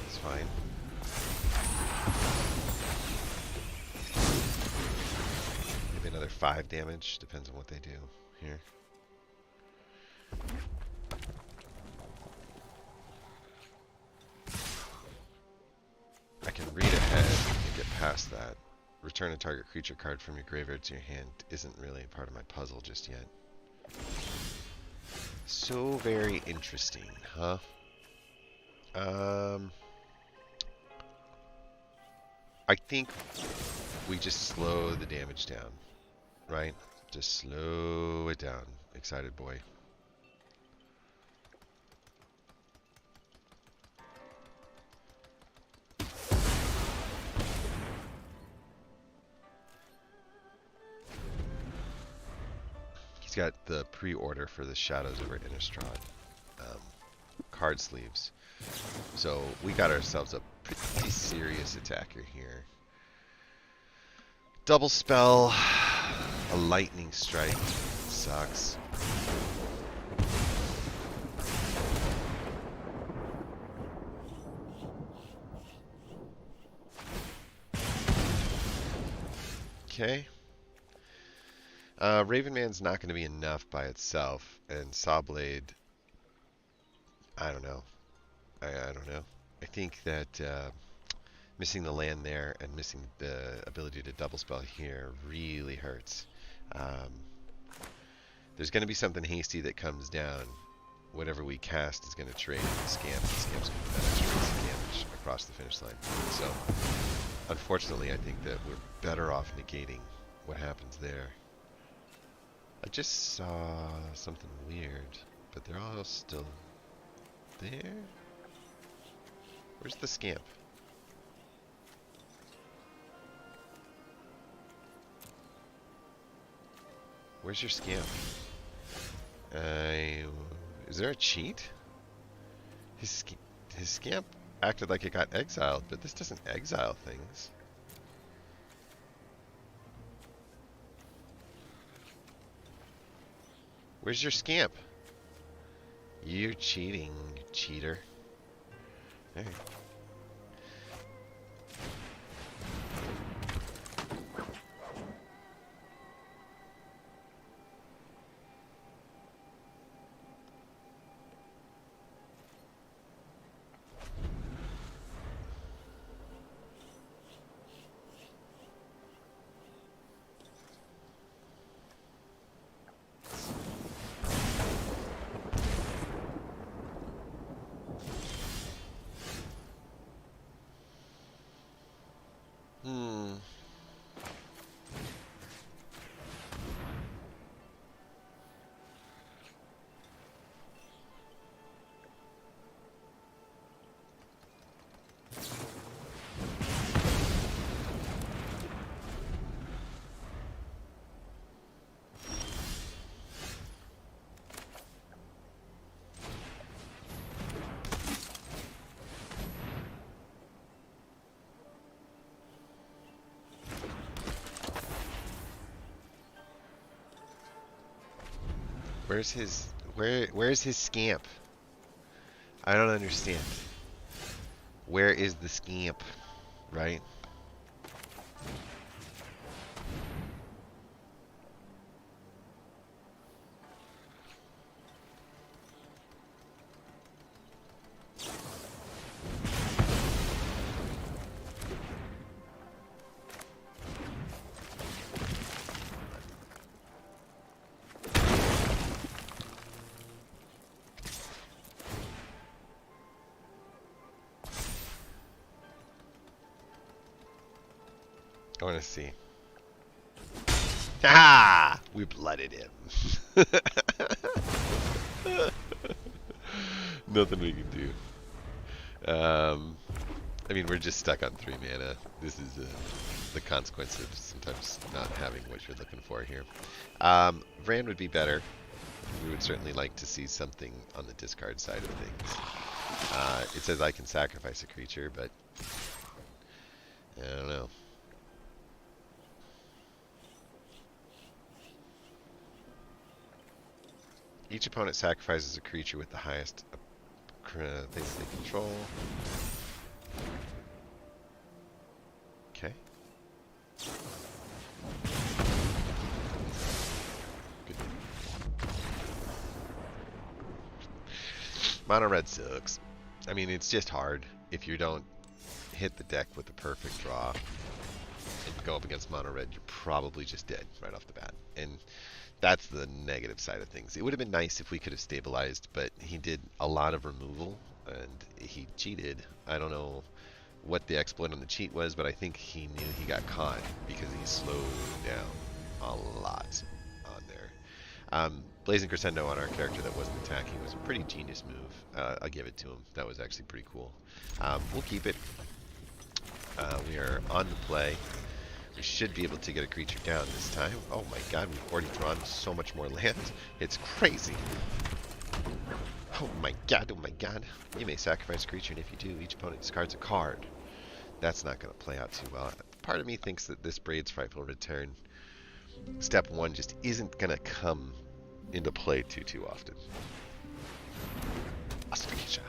It's fine. Maybe another 5 damage, depends on what they do here. I can read ahead and get past that. Return a target creature card from your graveyard to your hand isn't really a part of my puzzle just yet. So very interesting, huh? I think we just slow the damage down, right? Just slow it down, excited boy. He's got the pre-order for the Shadows over Innistrad card sleeves. So we got ourselves a pretty serious attacker here. Double spell, a lightning strike, sucks. Okay. Raven Man's not going to be enough by itself, and Sawblade, I don't know. I don't know. I think that missing the land there and missing the ability to double spell here really hurts. There's going to be something hasty that comes down. Whatever we cast is going to trade the Scamp. The Scamp's going to do that extra damage across the finish line. So, unfortunately, I think that we're better off negating what happens there. I just saw something weird, but they're all still there? Where's the Scamp? Where's your Scamp? Is there a cheat? His Scamp acted like it got exiled, but this doesn't exile things. Where's your Scamp? You're cheating, you cheater. There. Where's his where's his scamp? I don't understand. Where is the scamp? Right? I want to see. Ah! We blooded him. Nothing we can do. I mean, we're just stuck on 3 mana. This is the consequence of sometimes not having what you're looking for here. Vran would be better. We would certainly like to see something on the discard side of things. It says I can sacrifice a creature, but I don't know. Each opponent sacrifices a creature with the highest things they control. Okay. Good. Mono red sucks. I mean, it's just hard if you don't hit the deck with the perfect draw and go up against mono red. You're probably just dead right off the bat, and that's the negative side of things. It would have been nice if we could have stabilized, but he did a lot of removal, and he cheated. I don't know what the exploit on the cheat was, but I think he knew he got caught because he slowed down a lot on there. Blazing Crescendo on our character that wasn't attacking was a pretty genius move. I'll give it to him. That was actually pretty cool. We'll keep it. We are on the play. We should be able to get a creature down this time. Oh my god, we've already drawn so much more land. It's crazy. Oh my god, oh my god. You may sacrifice a creature, and if you do, each opponent discards a card. That's not going to play out too well. Part of me thinks that this Braid's Frightful Return, step 1, just isn't going to come into play too often. Ossification.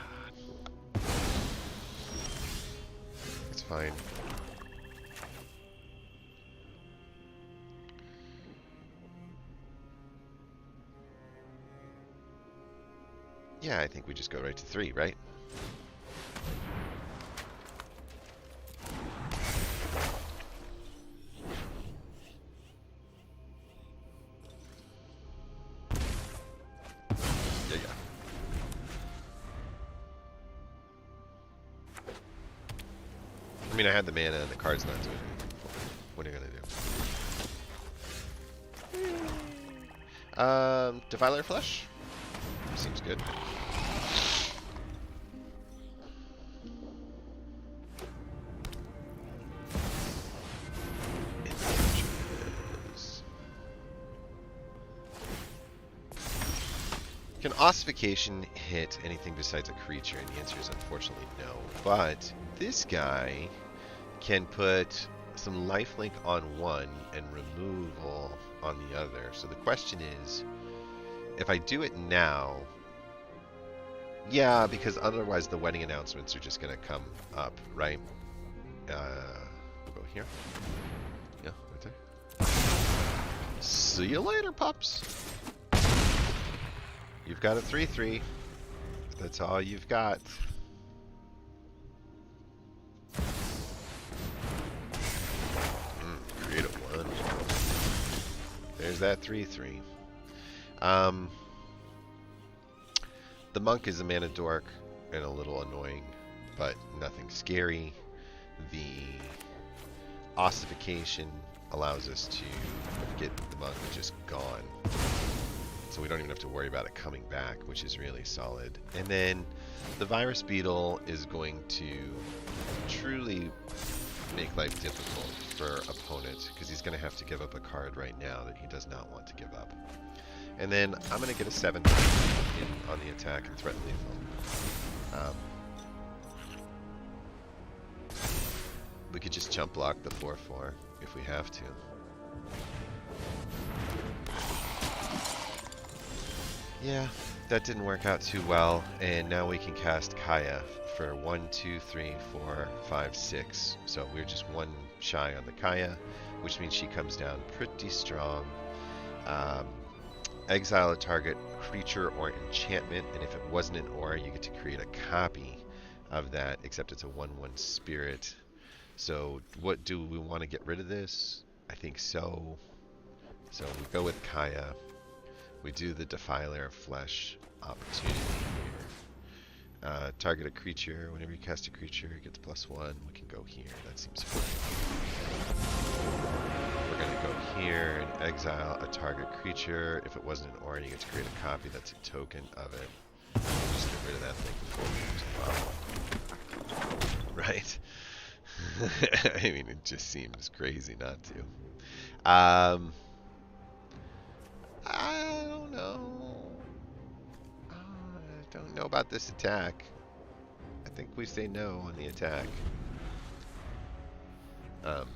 It's fine. Yeah, I think we just go right to 3, right? Yeah. I mean, I had the mana and the card's not doing anything for me. What are you gonna do? Defiler Flush? Seems good. Can Ossification hit anything besides a creature? And the answer is unfortunately no. But this guy can put some lifelink on one and removal on the other. So the question is, if I do it now, yeah, because otherwise the wedding announcements are just going to come up, right? We'll go here. Yeah, right there. See you later, pups. You've got a 3/3. That's all you've got. Create a 1. There's that 3/3. The monk is a mana dork and a little annoying, but nothing scary. The ossification allows us to get the monk just gone, so we don't even have to worry about it coming back, which is really solid. And then the virus beetle is going to truly make life difficult for opponent, because he's going to have to give up a card right now that he does not want to give up. And then I'm going to get a 7 on the attack and threaten lethal. We could just jump block the 4/4 if we have to. Yeah, that didn't work out too well, and now we can cast Kaya for 1, 2, 3, 4, 5, 6. So we're just one shy on the Kaya, which means she comes down pretty strong. Um, Exile a target creature or enchantment, and if it wasn't an aura, you get to create a copy of that, except it's a 1/1 spirit. So what do we want to get rid of this? I think so. So we go with Kaya. We do the Defiler of Flesh opportunity here. Target a creature. Whenever you cast a creature, it gets +1. We can go here. That seems fine. We're going to go here and exile a target creature. If it wasn't an aura, you get to create a copy. That's a token of it. Just get rid of that thing before we use it. Right? I mean, it just seems crazy not to. I don't know. I don't know about this attack. I think we say no on the attack. Um,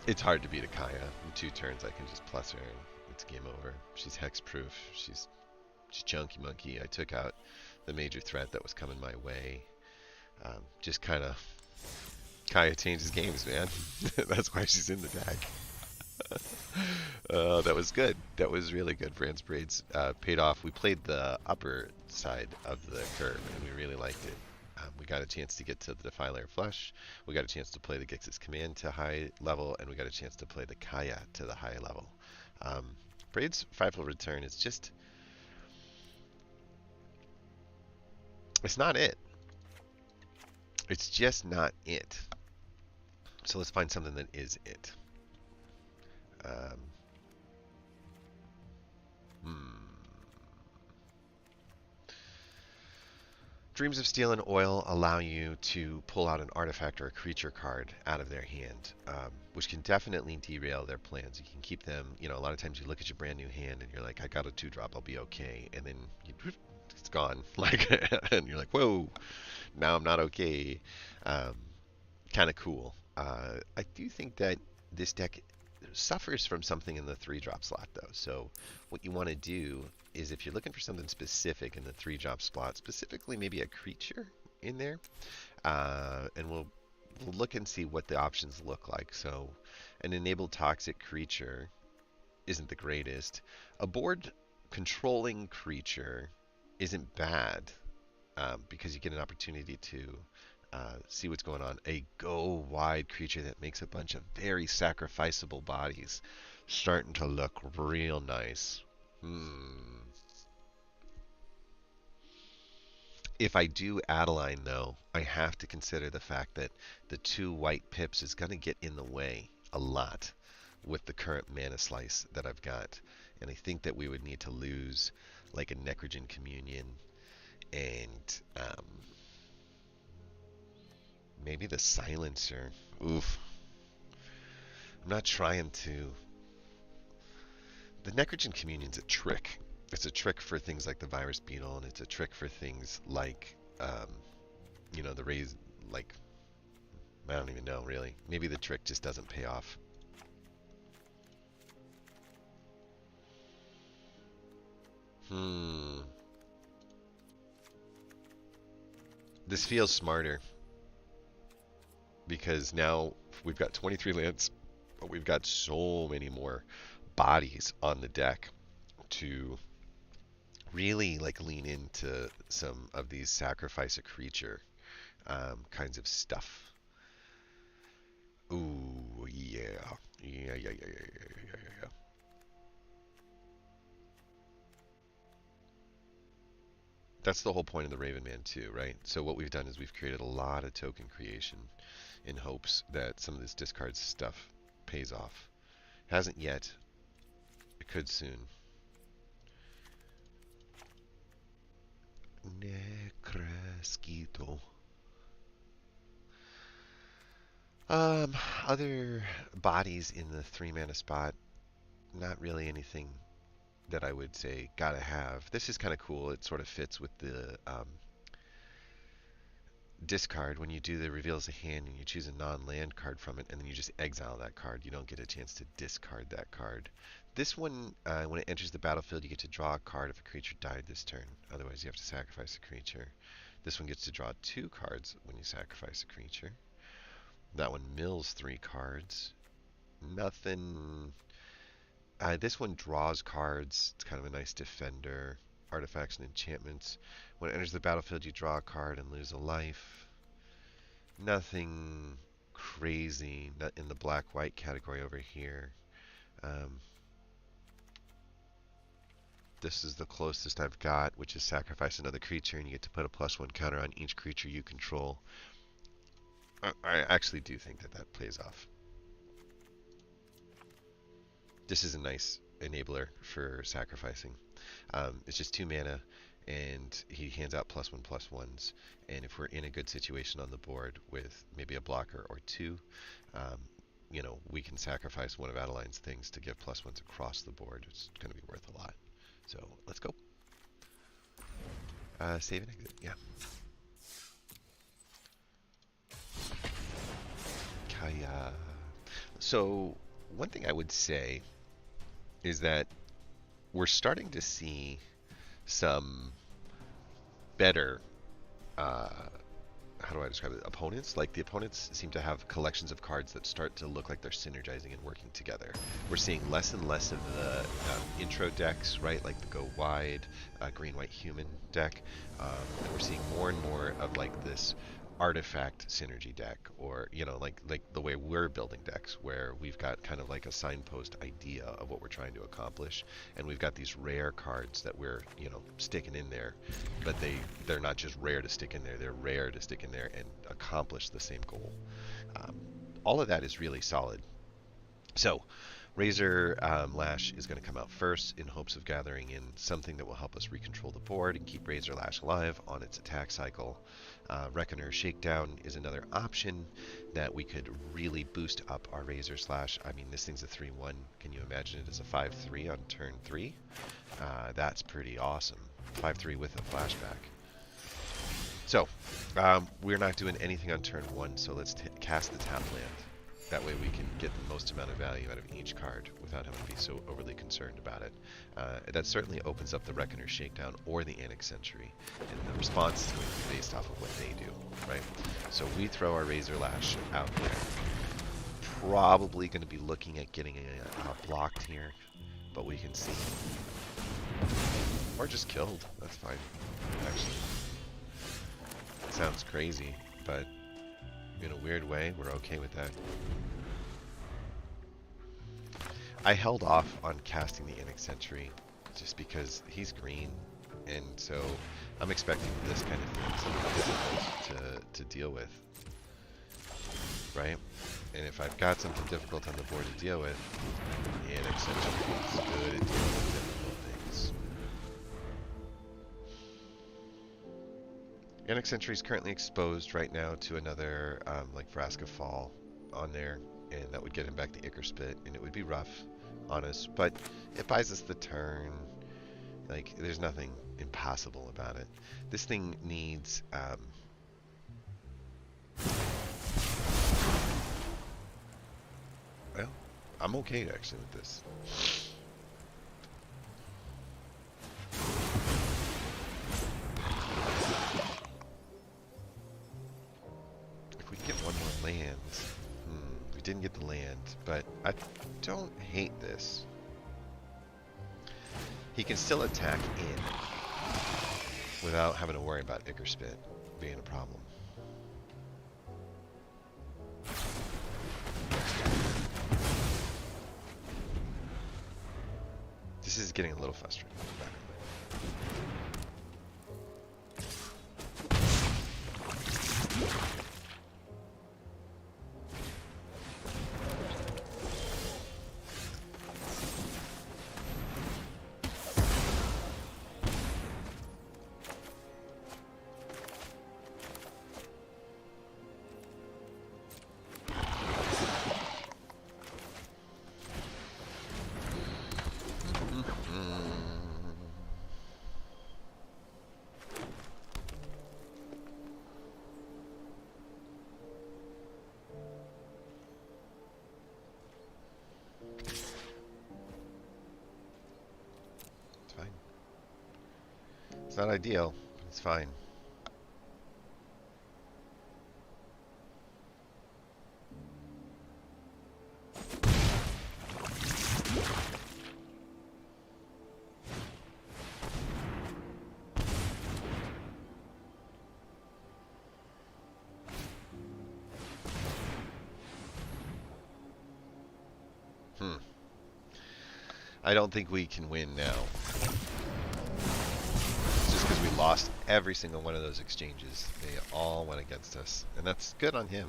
it's hard to beat a Kaya. In 2 turns, I can just plus her and it's game over. She's hexproof. She's junky monkey. I took out the major threat that was coming my way. Just kind of Kaya changes games, man. That's why she's in the deck. That was good. That was really good. Fran's Braids paid off. We played the upper side of the curve, and we really liked it. We got a chance to get to the Defiler Flesh. We got a chance to play the Gix's Command to high level, and we got a chance to play the Kaya to the high level. Braids Fightful Return is just... It's not it. It's just not it. So let's find something that is it. Dreams of Steel and Oil allow you to pull out an artifact or a creature card out of their hand, which can definitely derail their plans. You can keep them, you know, a lot of times you look at your brand new hand and you're like, I got a 2-drop, I'll be okay. And then it's gone. Like, and you're like, whoa, now I'm not okay. Kind of cool. I do think that this deck suffers from something in the 3-drop slot, though. So what you want to do is, if you're looking for something specific in the 3-drop slot, specifically maybe a creature in there, and we'll look and see what the options look like. So an enabled toxic creature isn't the greatest. A board controlling creature isn't bad, because you get an opportunity to see what's going on. A go wide creature that makes a bunch of very sacrificable bodies starting to look real nice. If I do Adeline, though, I have to consider the fact that the 2 white pips is going to get in the way a lot with the current mana slice that I've got. And I think that we would need to lose like a Necrogen Communion and maybe the Silencer. Oof. I'm not trying to... The Necrogen Communion's a trick. It's a trick for things like the Virus Beetle, and it's a trick for things like, you know, the raise, like, I don't even know, really. Maybe the trick just doesn't pay off. This feels smarter, because now we've got 23 lands, but we've got so many more bodies on the deck to really like lean into some of these sacrifice a creature kinds of stuff. Ooh, yeah. Yeah. That's the whole point of the Raven Man too, right? So what we've done is we've created a lot of token creation in hopes that some of this discard stuff pays off. Hasn't yet. It could soon. Necrasquito. Other bodies in the 3-mana spot, not really anything that I would say gotta have. This is kind of cool. It sort of fits with discard when you do the reveals a hand and you choose a non-land card from it, and then you just exile that card. You don't get a chance to discard that card. This one, when it enters the battlefield, you get to draw a card if a creature died this turn. Otherwise, you have to sacrifice a creature. This one gets to draw 2 cards when you sacrifice a creature. That one mills 3 cards. Nothing. This one draws cards. It's kind of a nice defender. Artifacts and enchantments. When it enters the battlefield, you draw a card and lose a life. Nothing crazy in the black-white category over here. This is the closest I've got, which is sacrifice another creature, and you get to put a +1 counter on each creature you control. I actually do think that that plays off. This is a nice enabler for sacrificing. It's just 2 mana, and he hands out +1/+1s. And if we're in a good situation on the board with maybe a blocker or 2, you know, we can sacrifice one of Adeline's things to give +1s across the board. It's going to be worth a lot. So let's go. Save and exit. Yeah. Kaya. So one thing I would say is that we're starting to see some better, how do I describe it, opponents. Like, the opponents seem to have collections of cards that start to look like they're synergizing and working together. We're seeing less and less of the intro decks, right, like the go wide, green-white human deck, and we're seeing more and more of like this artifact synergy deck, or you know, like the way we're building decks, where we've got kind of like a signpost idea of what we're trying to accomplish, and we've got these rare cards that we're, you know, sticking in there, but they're not just rare to stick in there, they're rare to stick in there and accomplish the same goal. All of that is really solid. So Razor Lash is going to come out first in hopes of gathering in something that will help us recontrol the board and keep Razor Lash alive on its attack cycle. Reckoner Shakedown is another option that we could really boost up our Razor Slash. I mean, this thing's a 3/1. Can you imagine it as a 5/3 on turn 3? That's pretty awesome. 5/3 with a flashback. So, we're not doing anything on turn 1, so let's cast the tap land. That way we can get the most amount of value out of each card without having to be so overly concerned about it. That certainly opens up the Reckoner Shakedown or the Annex Sentry, and the response is going to be based off of what they do, right? So we throw our Razor Lash out there. Probably going to be looking at getting a blocked here, but we can see. Or just killed, that's fine, actually. It sounds crazy, but in a weird way, we're okay with that. I held off on casting the Annex Sentry just because he's green, and so I'm expecting this kind of thing, something difficult to deal with, right? And if I've got something difficult on the board to deal with, the Annex Sentry is good at dealing with difficult things. Annex Sentry is currently exposed right now to another, like Vraska Fall on there, and that would get him back to Ichor Spit, and it would be rough on us, but it buys us the turn. Like, there's nothing impossible about it. This thing needs, well, I'm okay actually with this. Land. We didn't get the land, but I don't hate this. He can still attack in without having to worry about Ichor Spit being a problem. This is getting a little frustrating. fine. It's not ideal, but it's fine. Hmm. I don't think we can win now. It's just because we lost every single one of those exchanges. They all went against us. And that's good on him.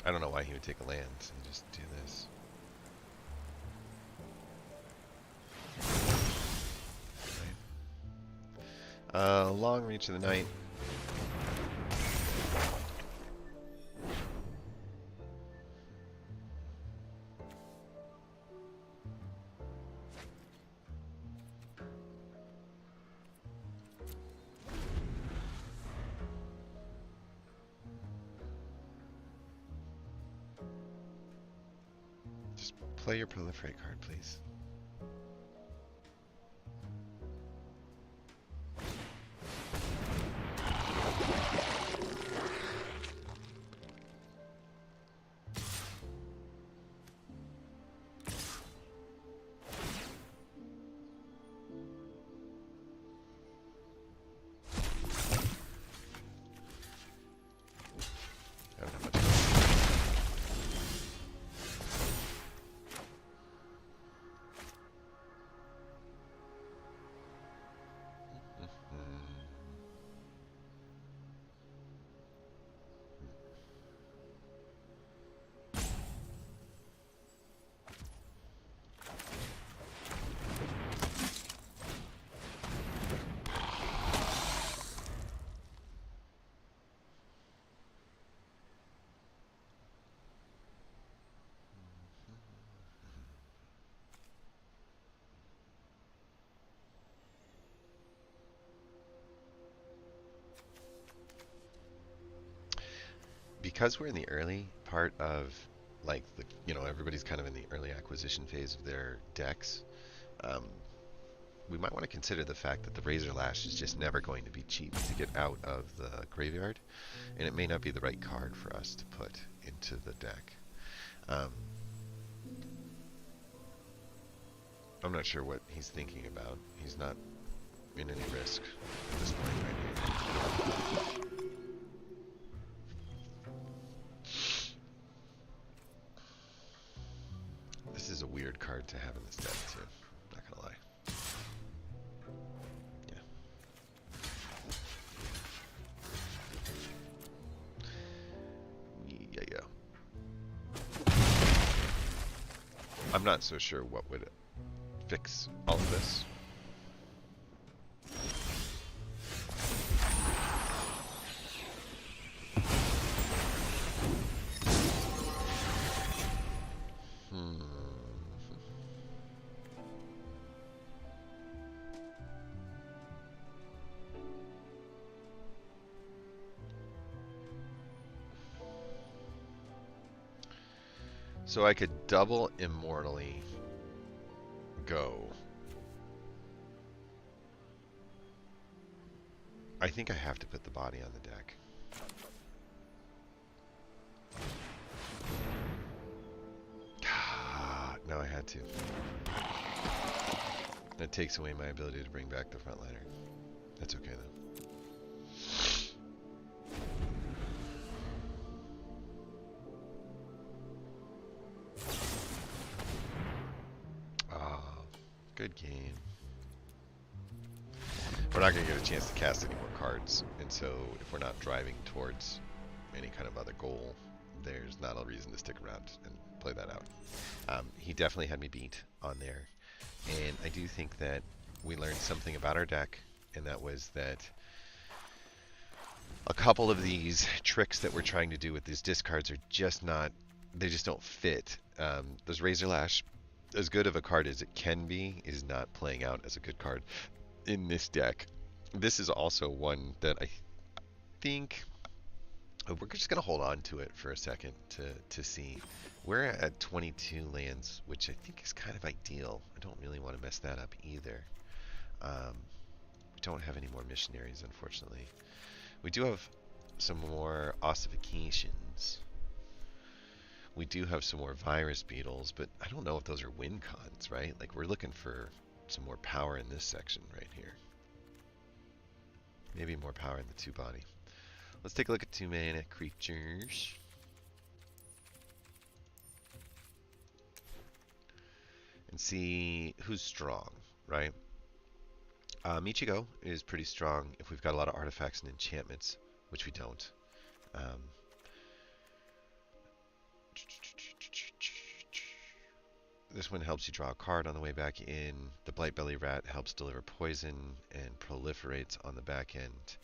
I don't know why he would take a land and just do this. Right. Long Reach of the Night. Just play your Proliferate card, please. Because we're in the early part of, like, everybody's kind of in the early acquisition phase of their decks, we might want to consider the fact that the Razor Lash is just never going to be cheap to get out of the graveyard, and it may not be the right card for us to put into the deck. I'm not sure what he's thinking about. He's not in any risk at this point right here. This is a weird card to have in this deck too, not gonna lie. Yeah. I'm not so sure what would fix all of this. So I could double Immortally go. I think I have to put the body on the deck. No, I had to. That takes away my ability to bring back the frontliner. That's okay though. Good game. We're not going to get a chance to cast any more cards, and so if we're not driving towards any kind of other goal, there's not a reason to stick around and play that out. He definitely had me beat on there, and I do think that we learned something about our deck, and that was that a couple of these tricks that we're trying to do with these discards are just not, they just don't fit. Those Razor Lash, as good of a card as it can be, is not playing out as a good card in this deck. This is also one that I think We're just going to hold on to it for a second to see. We're at 22 lands, which I think is kind of ideal. I don't really want to mess that up either. We don't have any more missionaries, unfortunately. We do have some more ossifications. We do have some more virus beetles, but I don't know if those are win cons, right? Like, we're looking for some more power in this section right here. Maybe more power in the 2-body. Let's take a look at 2-mana creatures. And see who's strong, right? MTGA is pretty strong if we've got a lot of artifacts and enchantments, which we don't. This one helps you draw a card on the way back in. The Blightbelly Rat helps deliver poison and proliferates on the back end.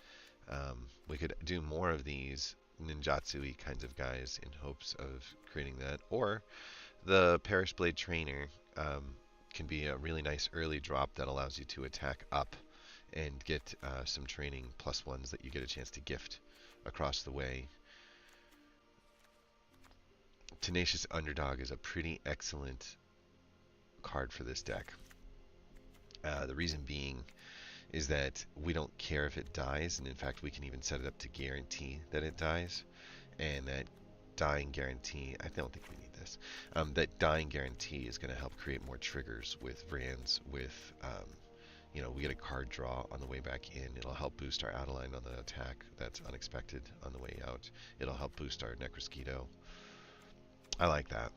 We could do more of these ninjutsu-y kinds of guys in hopes of creating that. Or the Perish Blade Trainer can be a really nice early drop that allows you to attack up and get some training +1s that you get a chance to gift across the way. Tenacious Underdog is a pretty excellent card for this deck. The reason being is that we don't care if it dies, and in fact we can even set it up to guarantee that it dies, and that dying guarantee, I don't think we need this, that dying guarantee is going to help create more triggers with Vrans, with, you know, we get a card draw on the way back in. It'll help boost our Adeline on the attack that's unexpected on the way out. It'll help boost our Necrosquito. I like that.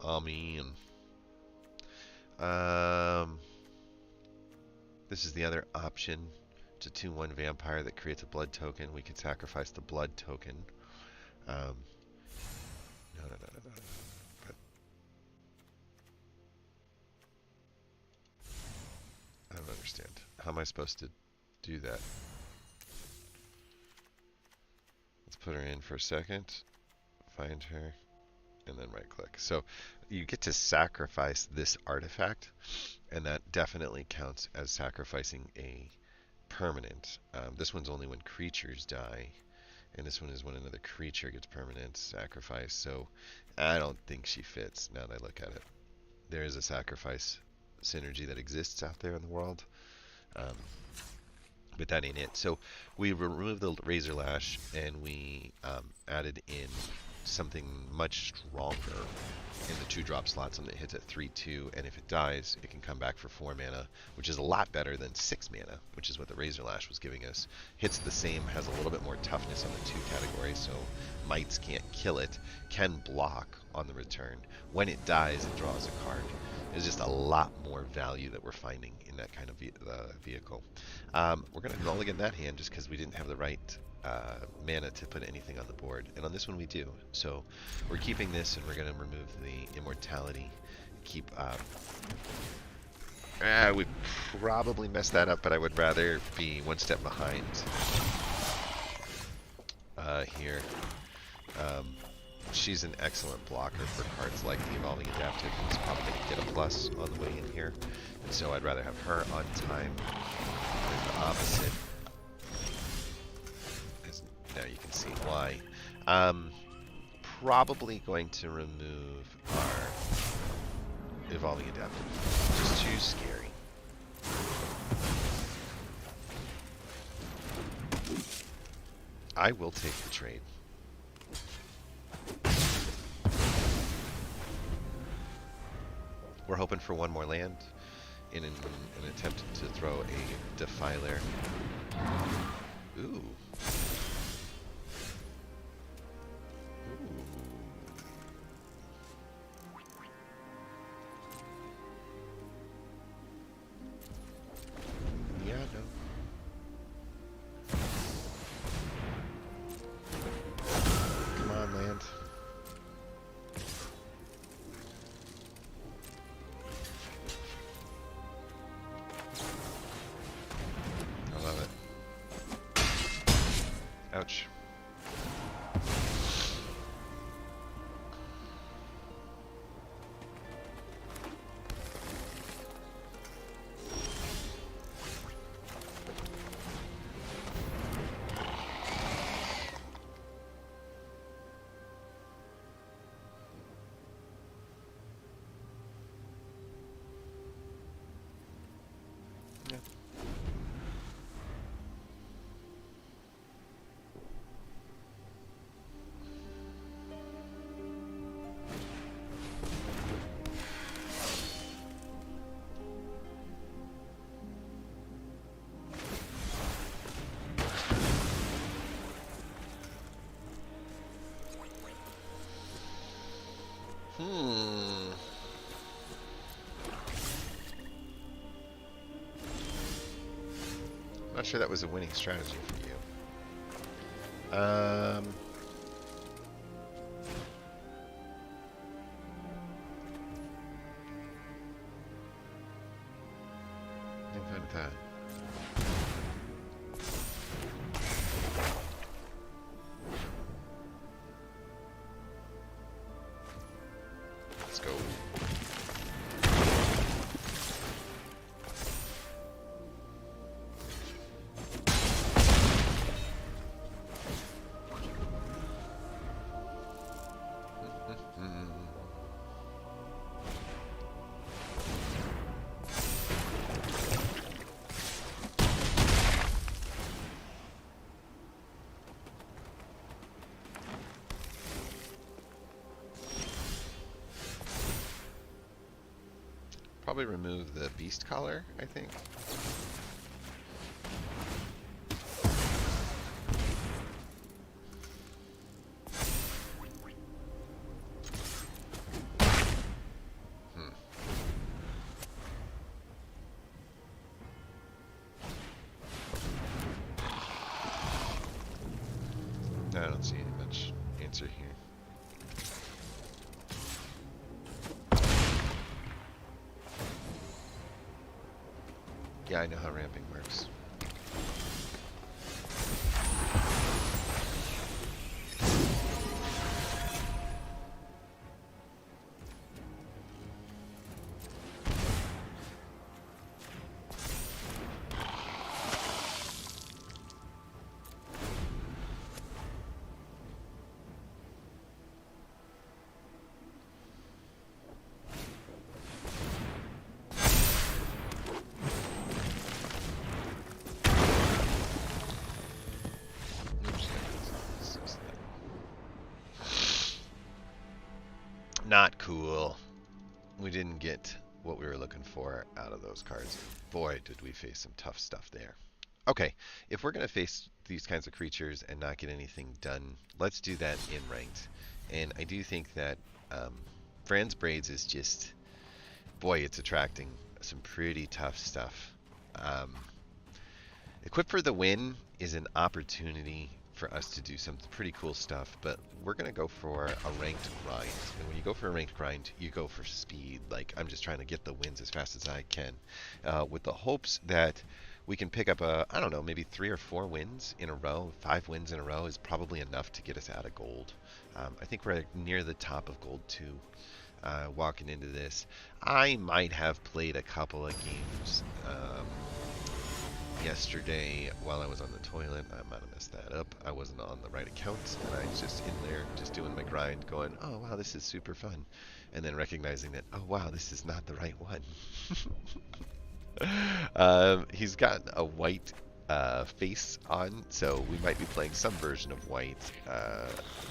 I mean, this is the other option. It's a 2/1 vampire that creates a blood token. We could sacrifice the blood token. No. But I don't understand. How am I supposed to do that? Let's put her in for a second. Find her. And then right click. So you get to sacrifice this artifact, and that definitely counts as sacrificing a permanent. This one's only when creatures die, and this one is when another creature gets permanent sacrifice. So I don't think she fits now that I look at it. There is a sacrifice synergy that exists out there in the world, but that ain't it. So we removed the Razor Lash, and we added in something much stronger in the 2-drop slot, something that hits at 3/2, and if it dies, it can come back for 4 mana, which is a lot better than 6 mana, which is what the Razor Lash was giving us. Hits the same, has a little bit more toughness on the 2 category, so mites can't kill it, can block on the return. When it dies, it draws a card. There's just a lot more value that we're finding in that kind of vehicle. We're going to mulligan that hand just because we didn't have the right mana to put anything on the board, and on this one we do. So we're keeping this, and we're going to remove the immortality. Keep we probably messed that up, but I would rather be one step behind here. She's an excellent blocker for cards like the Evolving Adaptive. It's probably going to get a plus on the way in here, and so I'd rather have her on time than the opposite. Now you can see why. Probably going to remove our Evolving Adaptive. Just too scary. I will take the trade. We're hoping for one more land in an attempt to throw a Defiler. Ooh. Hmm. I'm not sure that was a winning strategy for you. I'm fine with that. Let's go. Probably remove the beast collar, I think. I don't see much answer here. Yeah, I know how ramping works. Not cool. We didn't get what we were looking for out of those cards. Boy, did we face some tough stuff there. Okay, if we're going to face these kinds of creatures and not get anything done, let's do that in ranked. And I do think that Fran's Braids is just, boy, it's attracting some pretty tough stuff. Equip for the Win is an opportunity for us to do some pretty cool stuff, but we're going to go for a ranked grind. And when you go for a ranked grind, you go for speed. Like, I'm just trying to get the wins as fast as I can, with the hopes that we can pick up I don't know, maybe 3 or 4 wins in a row. 5 wins in a row is probably enough to get us out of gold. I think we're near the top of gold 2. Walking into this, I might have played a couple of games yesterday while I was on the toilet. I might have messed that up. I wasn't on the right account, and I was just in there just doing my grind going, oh wow, this is super fun, and then recognizing that, oh wow, this is not the right one. He's got a white face on, so we might be playing some version of white,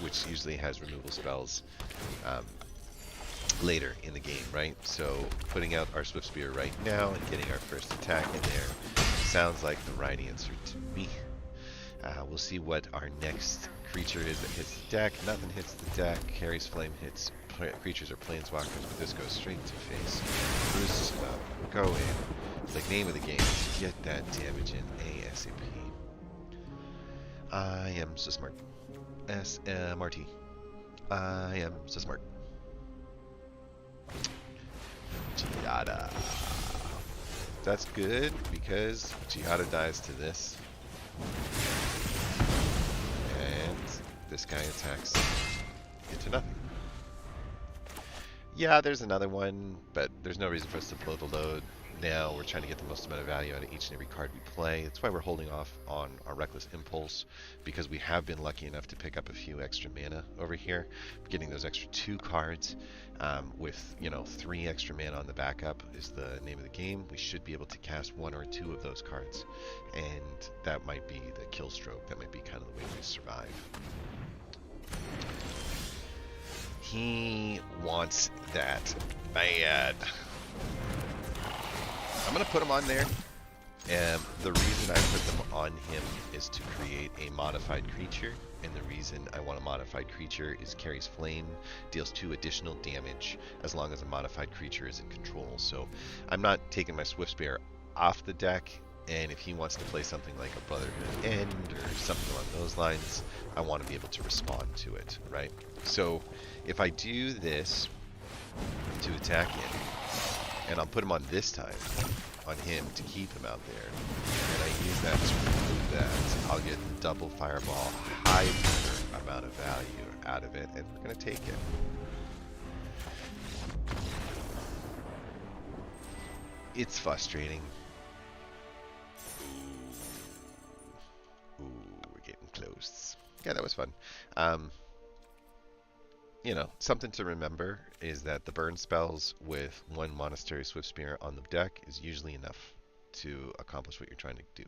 which usually has removal spells later in the game, right? So putting out our Swift Spear right now and getting our first attack in there sounds like the right answer to me. We'll see what our next creature is that hits the deck. Nothing hits the deck. Harry's Flame hits creatures or planeswalkers, but this goes straight to face. Bruce, go in. It's like name of the game. Get that damage in ASAP. I am so smart. SMRT. I am so smart. Giada. That's good because Giada dies to this. And this guy attacks into nothing. Yeah, there's another one, but there's no reason for us to blow the load now. We're trying to get the most amount of value out of each and every card we play. That's why we're holding off on our Reckless Impulse, because we have been lucky enough to pick up a few extra mana over here. Getting those extra 2 cards with, 3 extra mana on the backup is the name of the game. We should be able to cast 1 or 2 of those cards, and that might be the kill stroke. That might be kind of the way we survive. He wants that bad. I'm going to put him on there. The reason I put them on him is to create a modified creature And the reason I want a modified creature is carries flame, deals 2 additional damage as long as a modified creature is in control. So I'm not taking my Swiftspear off the deck, and if he wants to play something like a Brotherhood End or something along those lines, I want to be able to respond to it, right? So if I do this to attack him, and I'll put him on this time, on him to keep him out there, and I use that to remove that, I'll get double fireball, high amount of value out of it, and we're going to take it. It's frustrating. Ooh, we're getting close. Yeah, that was fun. You know, something to remember is that the burn spells with 1 Monastery Swiftspear on the deck is usually enough to accomplish what you're trying to do.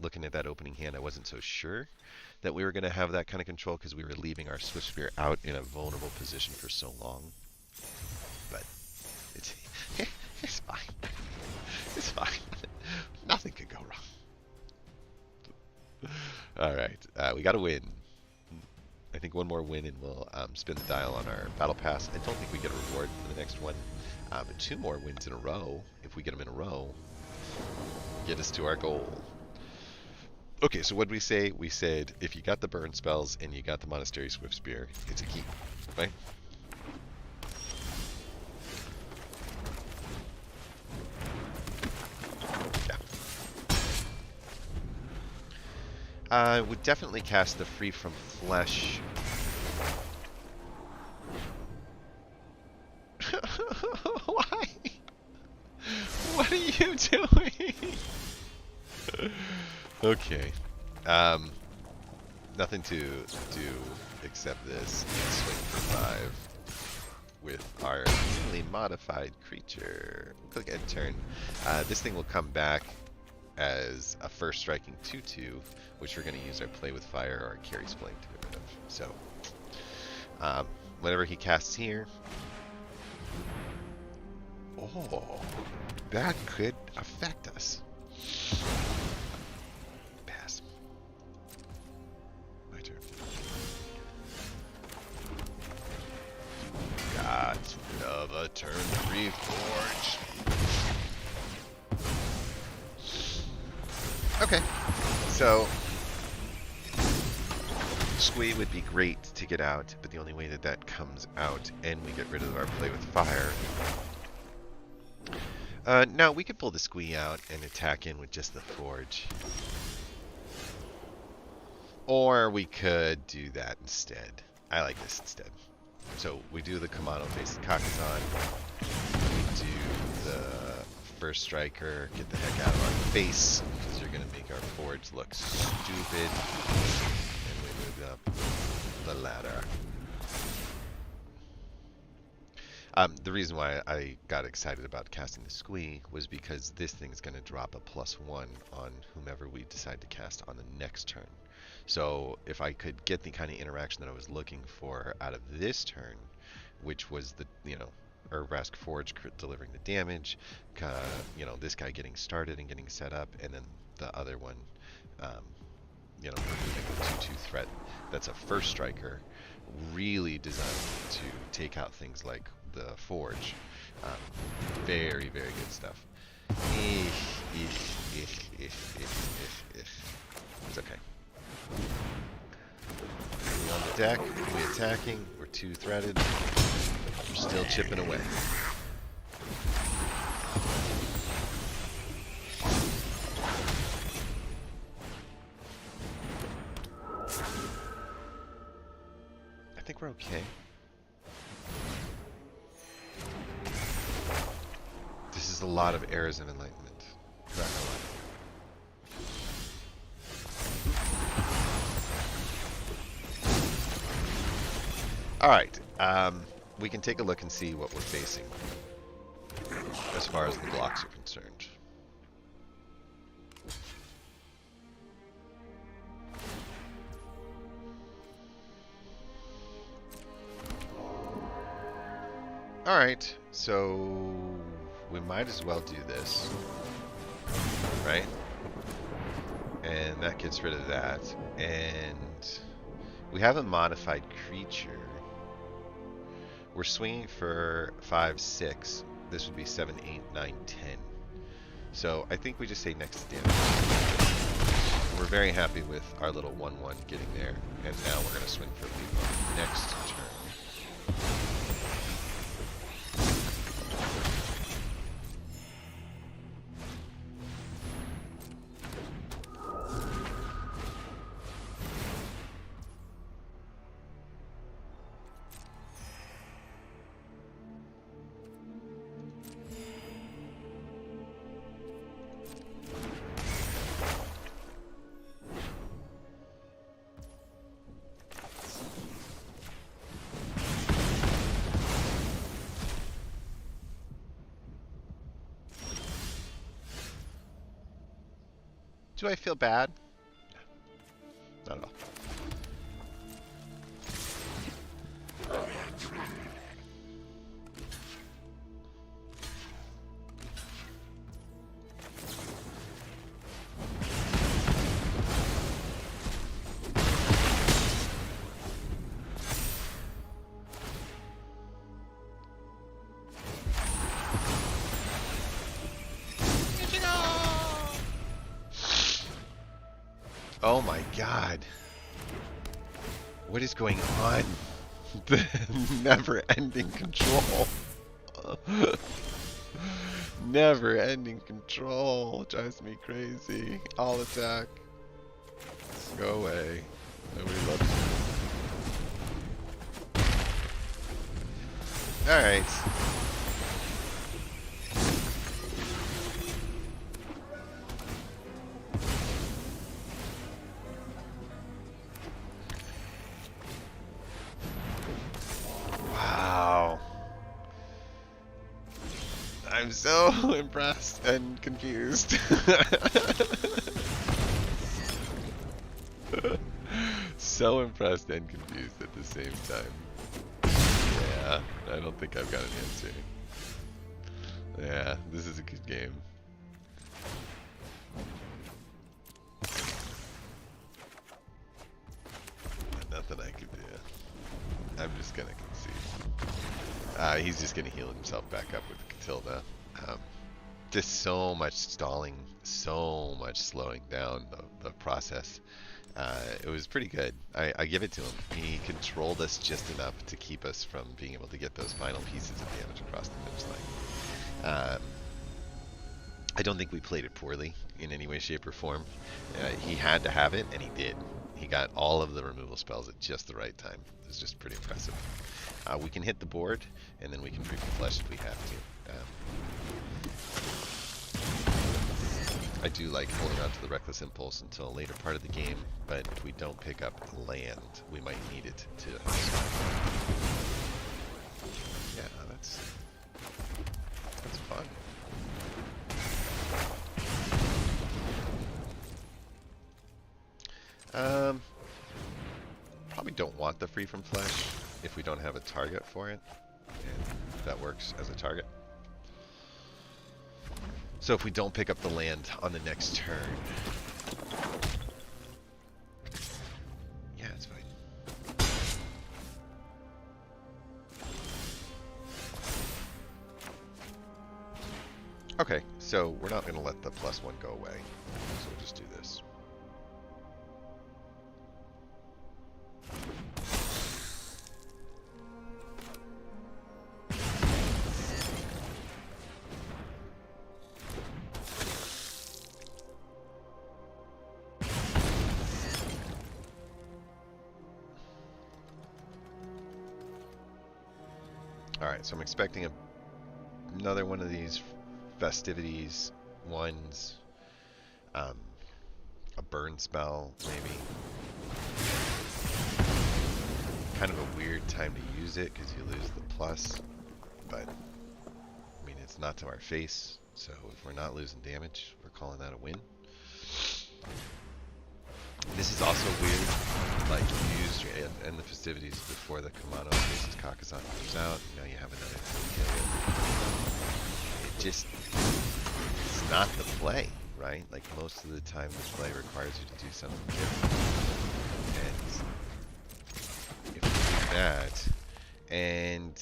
Looking at that opening hand, I wasn't so sure that we were going to have that kind of control because we were leaving our Swiftspear out in a vulnerable position for so long. But it's, it's fine. It's fine. Nothing could go wrong. All right, we got to win. I think 1 more win and we'll spin the dial on our battle pass. I don't think we get a reward for the next one, but 2 more wins in a row, if we get them in a row, get us to our goal. Okay, so what did we say? We said if you got the burn spells and you got the Monastery Swiftspear, it's a keep, right? Yeah. I would definitely cast the Free from Flesh. Why? What are you doing? Okay. Nothing to do except this. Swing for 5 with our newly modified creature. Click end turn. This thing will come back as a first striking 2/2, which we're going to use our Play with Fire or Carries Flame to get rid of. So, whatever he casts here. Oh, that could affect us. Pass. My turn. Got another turn 3 Forge. Okay, so Squee would be great to get out, but the only way that that comes out and we get rid of our Play with Fire. Now we could pull the Squee out and attack in with just the Forge. Or we could do that instead. I like this instead. So we do the Kamado face Kakazan. We do the first striker, get the heck out of our face, because you're going to make our Forge look stupid. And we move up the ladder. The reason why I got excited about casting the Squee was because this thing is going to drop a +1 on whomever we decide to cast on the next turn. So if I could get the kind of interaction that I was looking for out of this turn, which was the, Urbrask Forge delivering the damage, this guy getting started and getting set up, and then the other one, removing the 2/2 threat. That's a first striker, really designed to take out things like the Forge. Very, very good stuff. It's okay. We on the deck, we attacking, we're 2 threaded, we're still chipping away. I think we're okay. This is a lot of Errors of Enlightenment. Not gonna lie. Alright, we can take a look and see what we're facing as far as the blocks are concerned. Alright, so we might as well do this, right? And that gets rid of that, and We have a modified creature. We're swinging for 5, 6. This would be 7, 8, 9, 10. So I think we just say next damage. We're very happy with our little 1/1 getting there, and now we're going to swing for repo next turn. Do I feel bad? Not at all. Oh my god. What is going on? The never-ending control. Never-ending control drives me crazy. All attack. Go away. Nobody loves you. Alright. I'm so impressed and confused. So impressed and confused at the same time. Yeah, I don't think I've got an answer. Yeah, this is a good game. Nothing I can do. I'm just gonna concede. He's just gonna heal himself back up with Catilda. Just so much stalling, so much slowing down the process. It was pretty good. I give it to him. He controlled us just enough to keep us from being able to get those final pieces of damage across the finish line. I don't think we played it poorly in any way, shape, or form. He had to have it, and he did. He got all of the removal spells at just the right time. It was just pretty impressive. We can hit the board, and then we can freaking flesh if we have to. I do like holding on to the Reckless Impulse until a later part of the game, but if we don't pick up land, we might need it to yeah, that's fun. Probably don't want the Free from Flesh if we don't have a target for it, and that works as a target. So if we don't pick up the land on the next turn, yeah, it's fine. Okay, so we're not going to let the +1 go away, so we'll just do this. Alright, so I'm expecting another one of these festivities ones. A burn spell, maybe. Kind of a weird time to use it because you lose the plus, but I mean, it's not to our face, so if we're not losing damage, we're calling that a win. This is also weird, like you used in the festivities before the Kamano versus Kakazan comes out. Now you have another kill. It just, it's not the play, right? Like most of the time the play requires you to do something different. that. And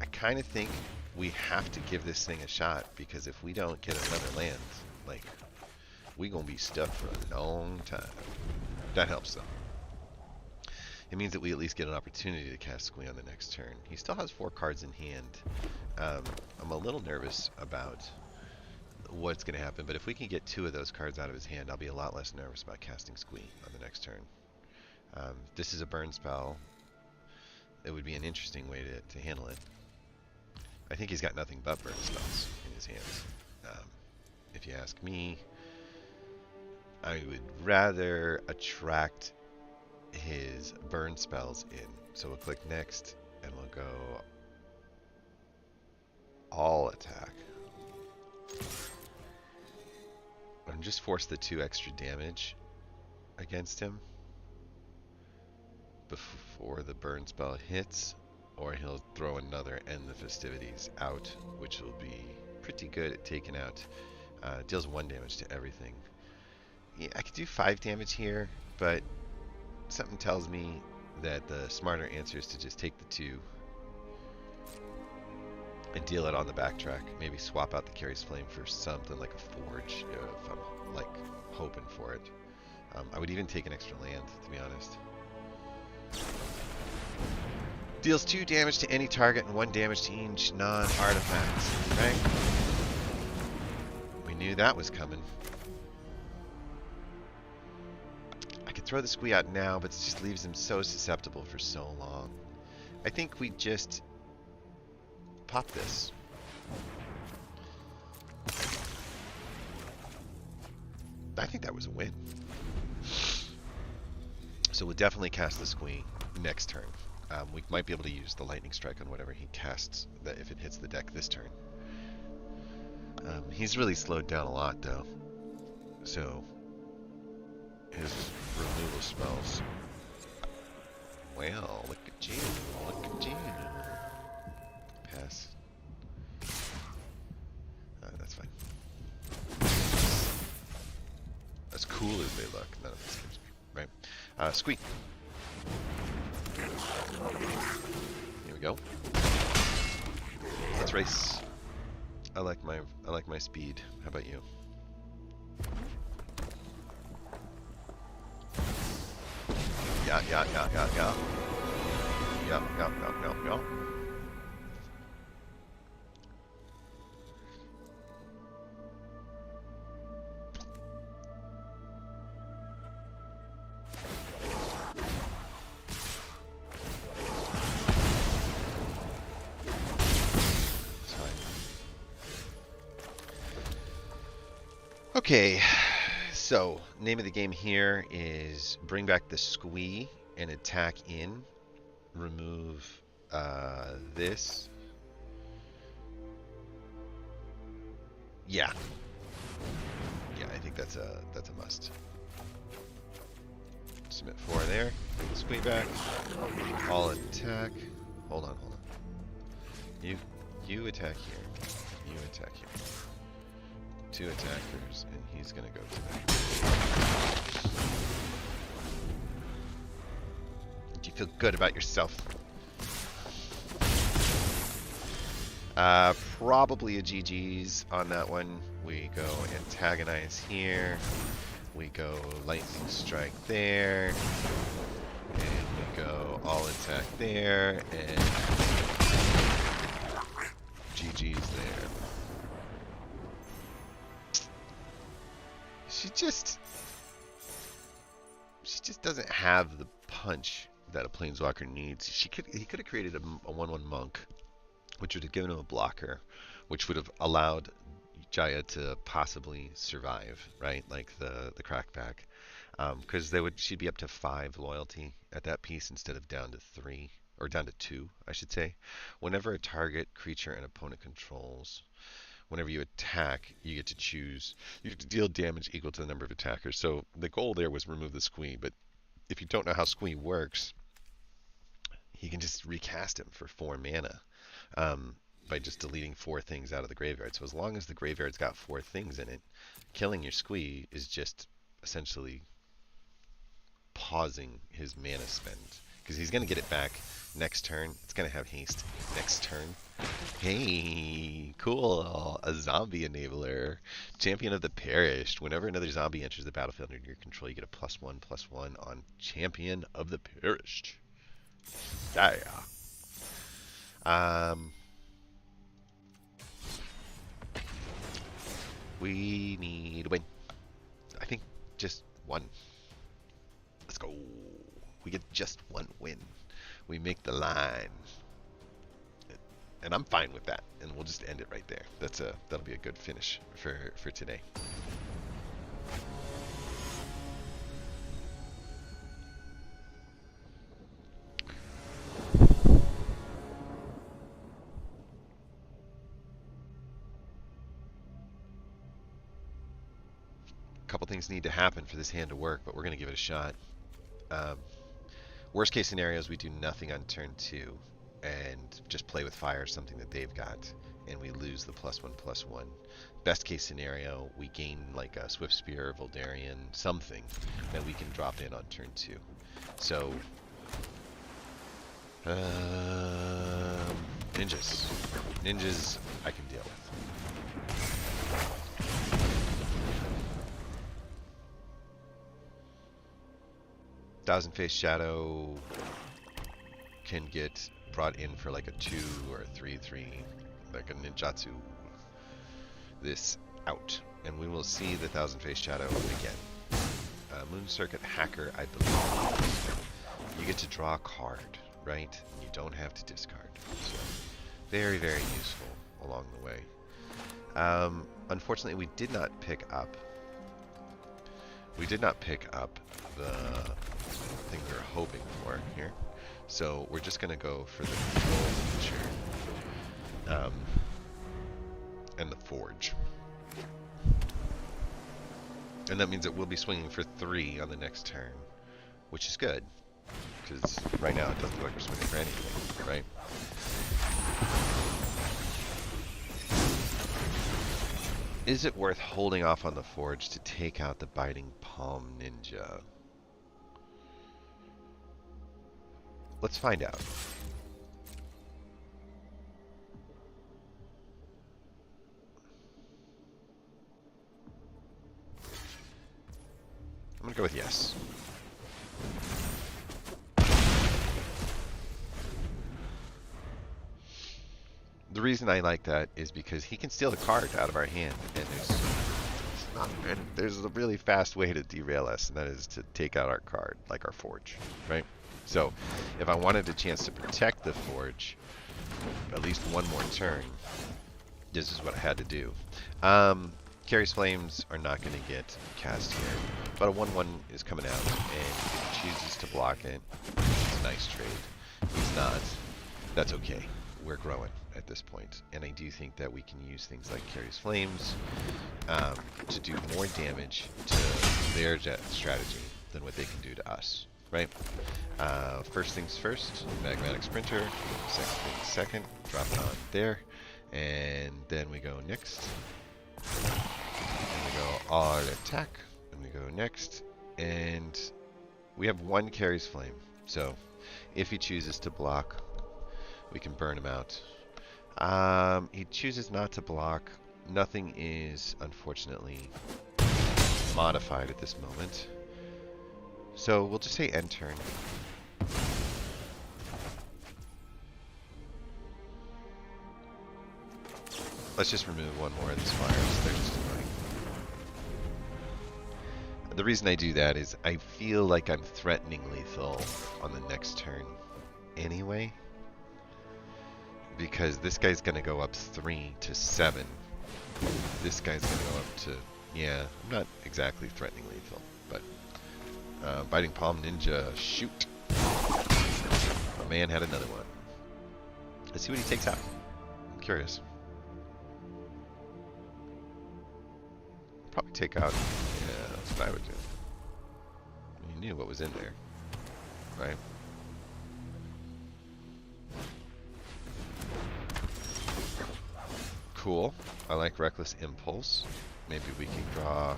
I kind of think we have to give this thing a shot, because if we don't get another land, like, we gonna be stuck for a long time. That helps though. It means that we at least get an opportunity to cast Squee on the next turn. He still has 4 cards in hand. I'm a little nervous about what's going to happen, but if we can get 2 of those cards out of his hand, I'll be a lot less nervous about casting Squee on the next turn. This is a burn spell. It would be an interesting way to handle it. I think he's got nothing but burn spells in his hands. If you ask me, I would rather attract his burn spells in. So we'll click next, and we'll go all attack. And just force the 2 extra damage against him before the burn spell hits, or he'll throw another End the Festivities out, which will be pretty good at taking out. Deals 1 damage to everything. Yeah, I could do 5 damage here, but something tells me that the smarter answer is to just take the 2 and deal it on the backtrack. Maybe swap out the Carrie's Flame for something like a Forge, if I'm like hoping for it. I would even take an extra land, to be honest. Deals 2 damage to any target and 1 damage to each non-artifact. Right? We knew that was coming. I could throw the Squee out now, but it just leaves him so susceptible for so long. I think we just pop this. I think that was a win. So we'll definitely cast the Squee next turn. We might be able to use the Lightning Strike on whatever he casts, that if it hits the deck this turn. He's really slowed down a lot, though. So his removal spells. Well, look at you. Look at you. Pass. That's fine. As cool as they look, none of this scares me. Right? Squee. Here we go. Let's race. I like my speed. How about you? Yeah. Yeah. Okay, so name of the game here is bring back the Squee and attack in. Remove this. Yeah, I think that's a must. Submit 4 there. Bring the Squee back. All attack. Hold on. You attack here. You attack here. 2 attackers, and he's gonna go to that. Do you feel good about yourself? Probably a GG's on that one. We go antagonize here. We go lightning strike there. And we go all attack there. And GG's there. She just doesn't have the punch that a Planeswalker needs. He could have created a 1/1 monk, which would have given him a blocker, which would have allowed Jaya to possibly survive, right? Like the crackback, because she'd be up to 5 loyalty at that piece instead of down to 3, or down to 2, I should say. Whenever a target, creature, and opponent controls, whenever you attack, you get to choose. You get to deal damage equal to the number of attackers. So the goal there was remove the Squee, but if you don't know how Squee works, you can just recast him for 4 mana by just deleting 4 things out of the graveyard. So as long as the graveyard's got 4 things in it, killing your Squee is just essentially pausing his mana spend because he's going to get it back next turn. It's going to have haste next turn. Hey, cool. A zombie enabler. Champion of the Perished. Whenever another zombie enters the battlefield under your control, you get a +1/+1 on Champion of the Perished. Yeah. We need a win. I think just one. Let's go. We get just one win. We make the line. And I'm fine with that. And we'll just end it right there. That'll be a good finish for today. A couple things need to happen for this hand to work, but we're going to give it a shot. Worst case scenarios, we do nothing on turn 2 and just play with fire, something that they've got, and we lose the +1/+1. Best case scenario, we gain like a Swift Spear, Voldarian, something that we can drop in on turn 2. So, ninjas. Ninjas I can deal with. Thousand Face Shadow can get brought in for like a 2 or a 3/3, like a ninjutsu. This out, and we will see the Thousand Face Shadow again. Moon Circuit Hacker, I believe. You get to draw a card, right? You don't have to discard. So very, very useful along the way. Unfortunately, we did not pick up. We did not pick up the thing we were hoping for here. So we're just going to go for the control feature and the forge. And that means that we'll be swinging for 3 on the next turn, which is good, because right now it doesn't look like we're swinging for anything, right? Is it worth holding off on the forge to take out the Biting Palm Ninja? Let's find out. I'm going to go with yes. The reason I like that is because he can steal the card out of our hand, and there's a really fast way to derail us, and that is to take out our card, like our forge, right? So, if I wanted a chance to protect the forge at least one more turn, this is what I had to do. Carrie's Flames are not going to get cast here, but a 1/1 is coming out, and if he chooses to block it, it's a nice trade. If he's not, that's okay. We're growing at this point, and I do think that we can use things like Carrie's Flames to do more damage to their strategy than what they can do to us, right? First things first, Magmatic Sprinter. Second things second, drop it on there, and then we go next. And we go all attack, and we go next, and we have 1 Carrie's Flame. So if he chooses to block, we can burn him out. He chooses not to block. Nothing is, unfortunately, modified at this moment. So we'll just say end turn. Let's just remove 1 more of these fires. They're just annoying. The reason I do that is I feel like I'm threatening lethal on the next turn anyway. Because this guy's going to go up 3 to 7. This guy's going to go up to... Yeah, I'm not exactly threatening lethal, but... Biting Palm Ninja, shoot. My man had another one. Let's see what he takes out. I'm curious. Probably take out... Yeah, that's what I would do. You knew what was in there, right? Cool. I like Reckless Impulse. Maybe we can draw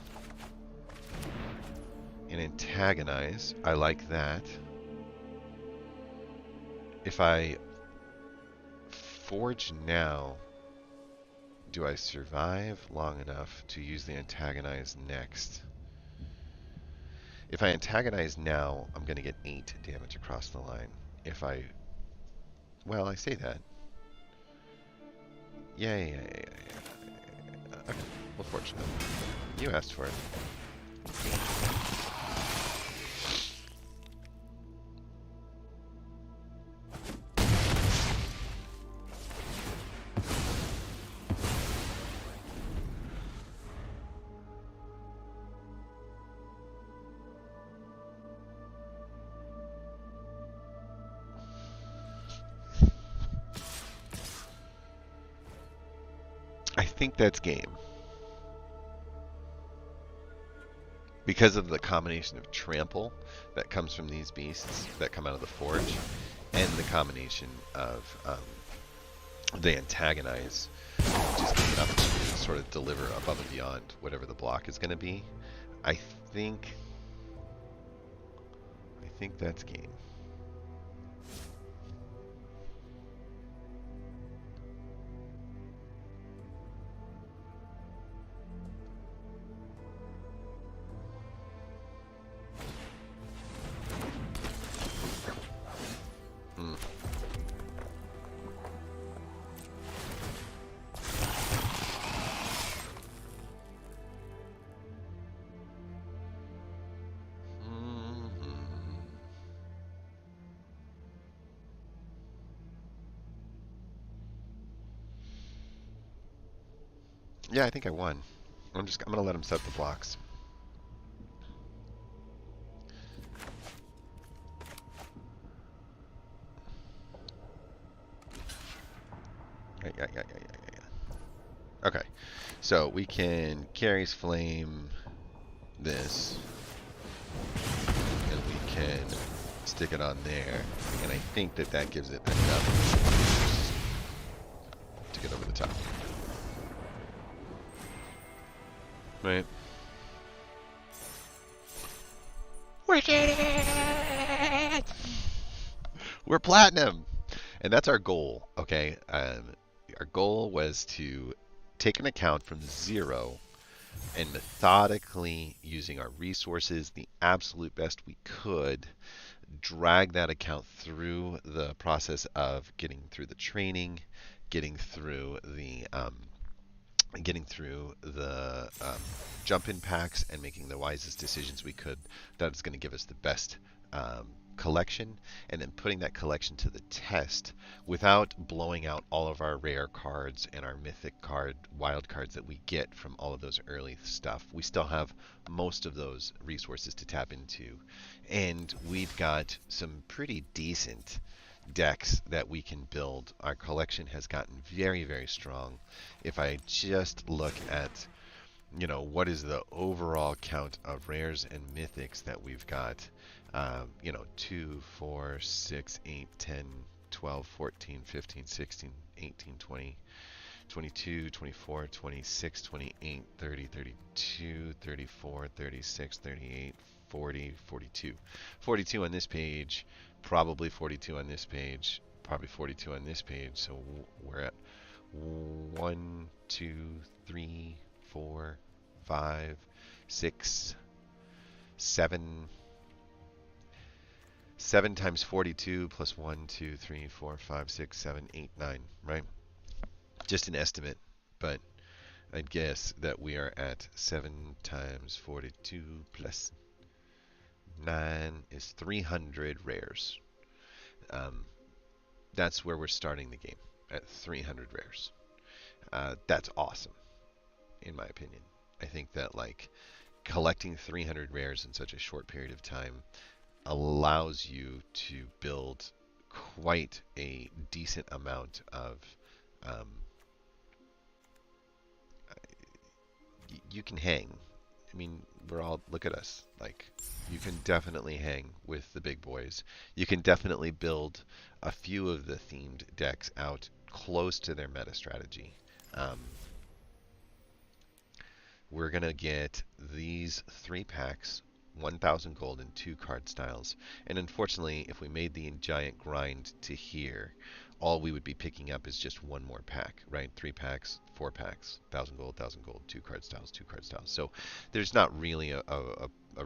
and antagonize. I like that. If I forge now, do I survive long enough to use the antagonize next? If I antagonize now, I'm going to get 8 damage across the line. If I... Well, I say that. Yeah. Okay, well, fortunate. You asked for it. I think that's game. Because of the combination of trample that comes from these beasts that come out of the forge, and the combination of they antagonize, just getting enough to sort of deliver above and beyond whatever the block is going to be. I think that's game. Yeah, I think I won. I'm gonna let him set the blocks. Yeah. Okay, so we can Carrie's Flame this, and we can stick it on there, and I think that gives it enough to get over the top. Right. We did it! We're platinum! And that's our goal, okay? Our goal was to take an account from 0 and methodically, using our resources, the absolute best we could, drag that account through the process of getting through the training, getting through the jump-in packs, and making the wisest decisions we could. That's going to give us the best collection, and then putting that collection to the test without blowing out all of our rare cards and our mythic card, wild cards that we get from all of those early stuff. We still have most of those resources to tap into, and we've got some pretty decent decks that we can build. Our collection has gotten very, very strong. If I just look at, what is the overall count of rares and mythics that we've got, 2, 4, 6, 8, 10, 12, 14, 15, 16, 18, 20, 22, 24, 26, 28, 30, 32, 34, 36, 38, 40, 42. 42 on this page, probably 42 on this page, probably 42 on this page. So we're at 1, 2, 3, 4, 5, 6, 7. 7 times 42 plus 1, 2, 3, 4, 5, 6, 7, 8, 9, right? Just an estimate, but I'd guess that we are at 7 times 42 plus 9 is 300 rares. That's where we're starting the game, at 300 rares. That's awesome, in my opinion. I think that collecting 300 rares in such a short period of time allows you to build quite a decent amount of you can hang. I mean, look at us. You can definitely hang with the big boys. You can definitely build a few of the themed decks out close to their meta strategy. We're going to get these 3 packs 1,000 gold in 2 card styles. And unfortunately, if we made the giant grind to here, all we would be picking up is just one more pack, right? 3 packs, 4 packs, 1,000 gold, 2 card styles, 2 card styles. So there's not really a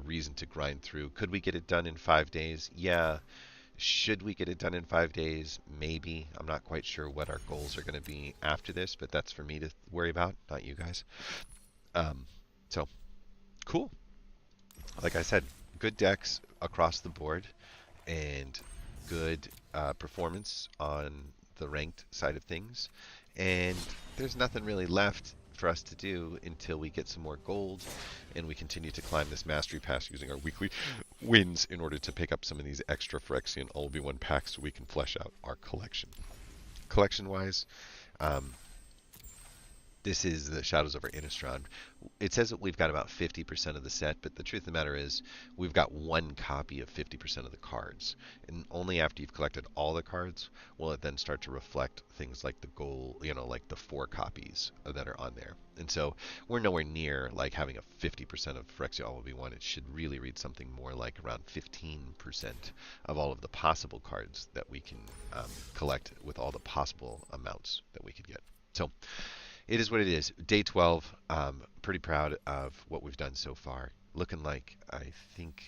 reason to grind through. Could we get it done in 5 days? Yeah. Should we get it done in 5 days? Maybe. I'm not quite sure what our goals are going to be after this, but that's for me to worry about, not you guys. Um, so, cool. Like I said, good decks across the board and good performance on the ranked side of things. And there's nothing really left for us to do until we get some more gold and we continue to climb this mastery pass using our weekly wins in order to pick up some of these extra Phyrexian All-Be-One packs so we can flesh out our collection. Collection-wise, um, this is the Shadows over Innistrad. It says that we've got about 50% of the set, but the truth of the matter is we've got one copy of 50% of the cards. And only after you've collected all the cards will it then start to reflect things like the goal, like the 4 copies that are on there. And so we're nowhere near like having a 50% of Phyrexia All Will Be One. It should really read something more like around 15% of all of the possible cards that we can collect with all the possible amounts that we could get. So it is what it is. Day 12. Pretty proud of what we've done so far. Looking like I think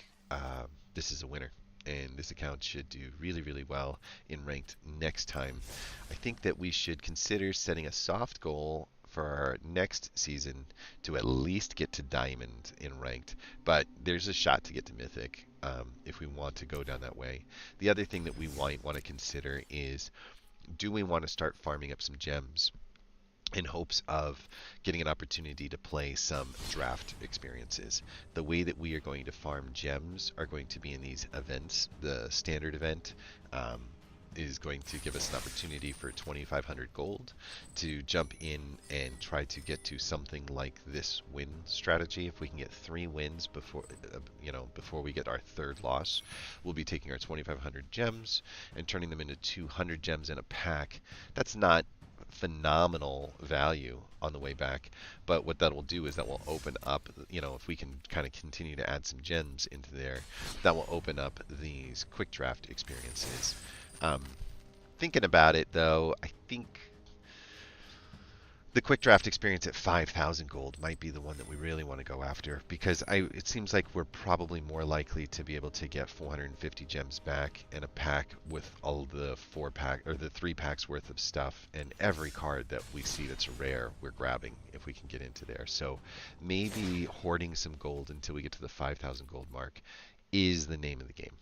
this is a winner. And this account should do really, really well in ranked next time. I think that we should consider setting a soft goal for our next season to at least get to diamond in ranked. But there's a shot to get to mythic if we want to go down that way. The other thing that we might want to consider is, do we want to start farming up some gems in hopes of getting an opportunity to play some draft experiences? The way that we are going to farm gems are going to be in these events. The standard event is going to give us an opportunity for 2,500 gold to jump in and try to get to something like this win strategy. If we can get 3 wins before before we get our 3rd loss, we'll be taking our 2,500 gems and turning them into 200 gems in a pack. That's not phenomenal value on the way back, but what that will do is that will open up, if we can kind of continue to add some gems into there, that will open up these quick draft experiences. Thinking about it though, I think the quick draft experience at 5,000 gold might be the one that we really want to go after, because it seems like we're probably more likely to be able to get 450 gems back in a pack with all the 4-pack or the 3 packs worth of stuff, and every card that we see that's rare we're grabbing if we can get into there. So maybe hoarding some gold until we get to the 5,000 gold mark is the name of the game.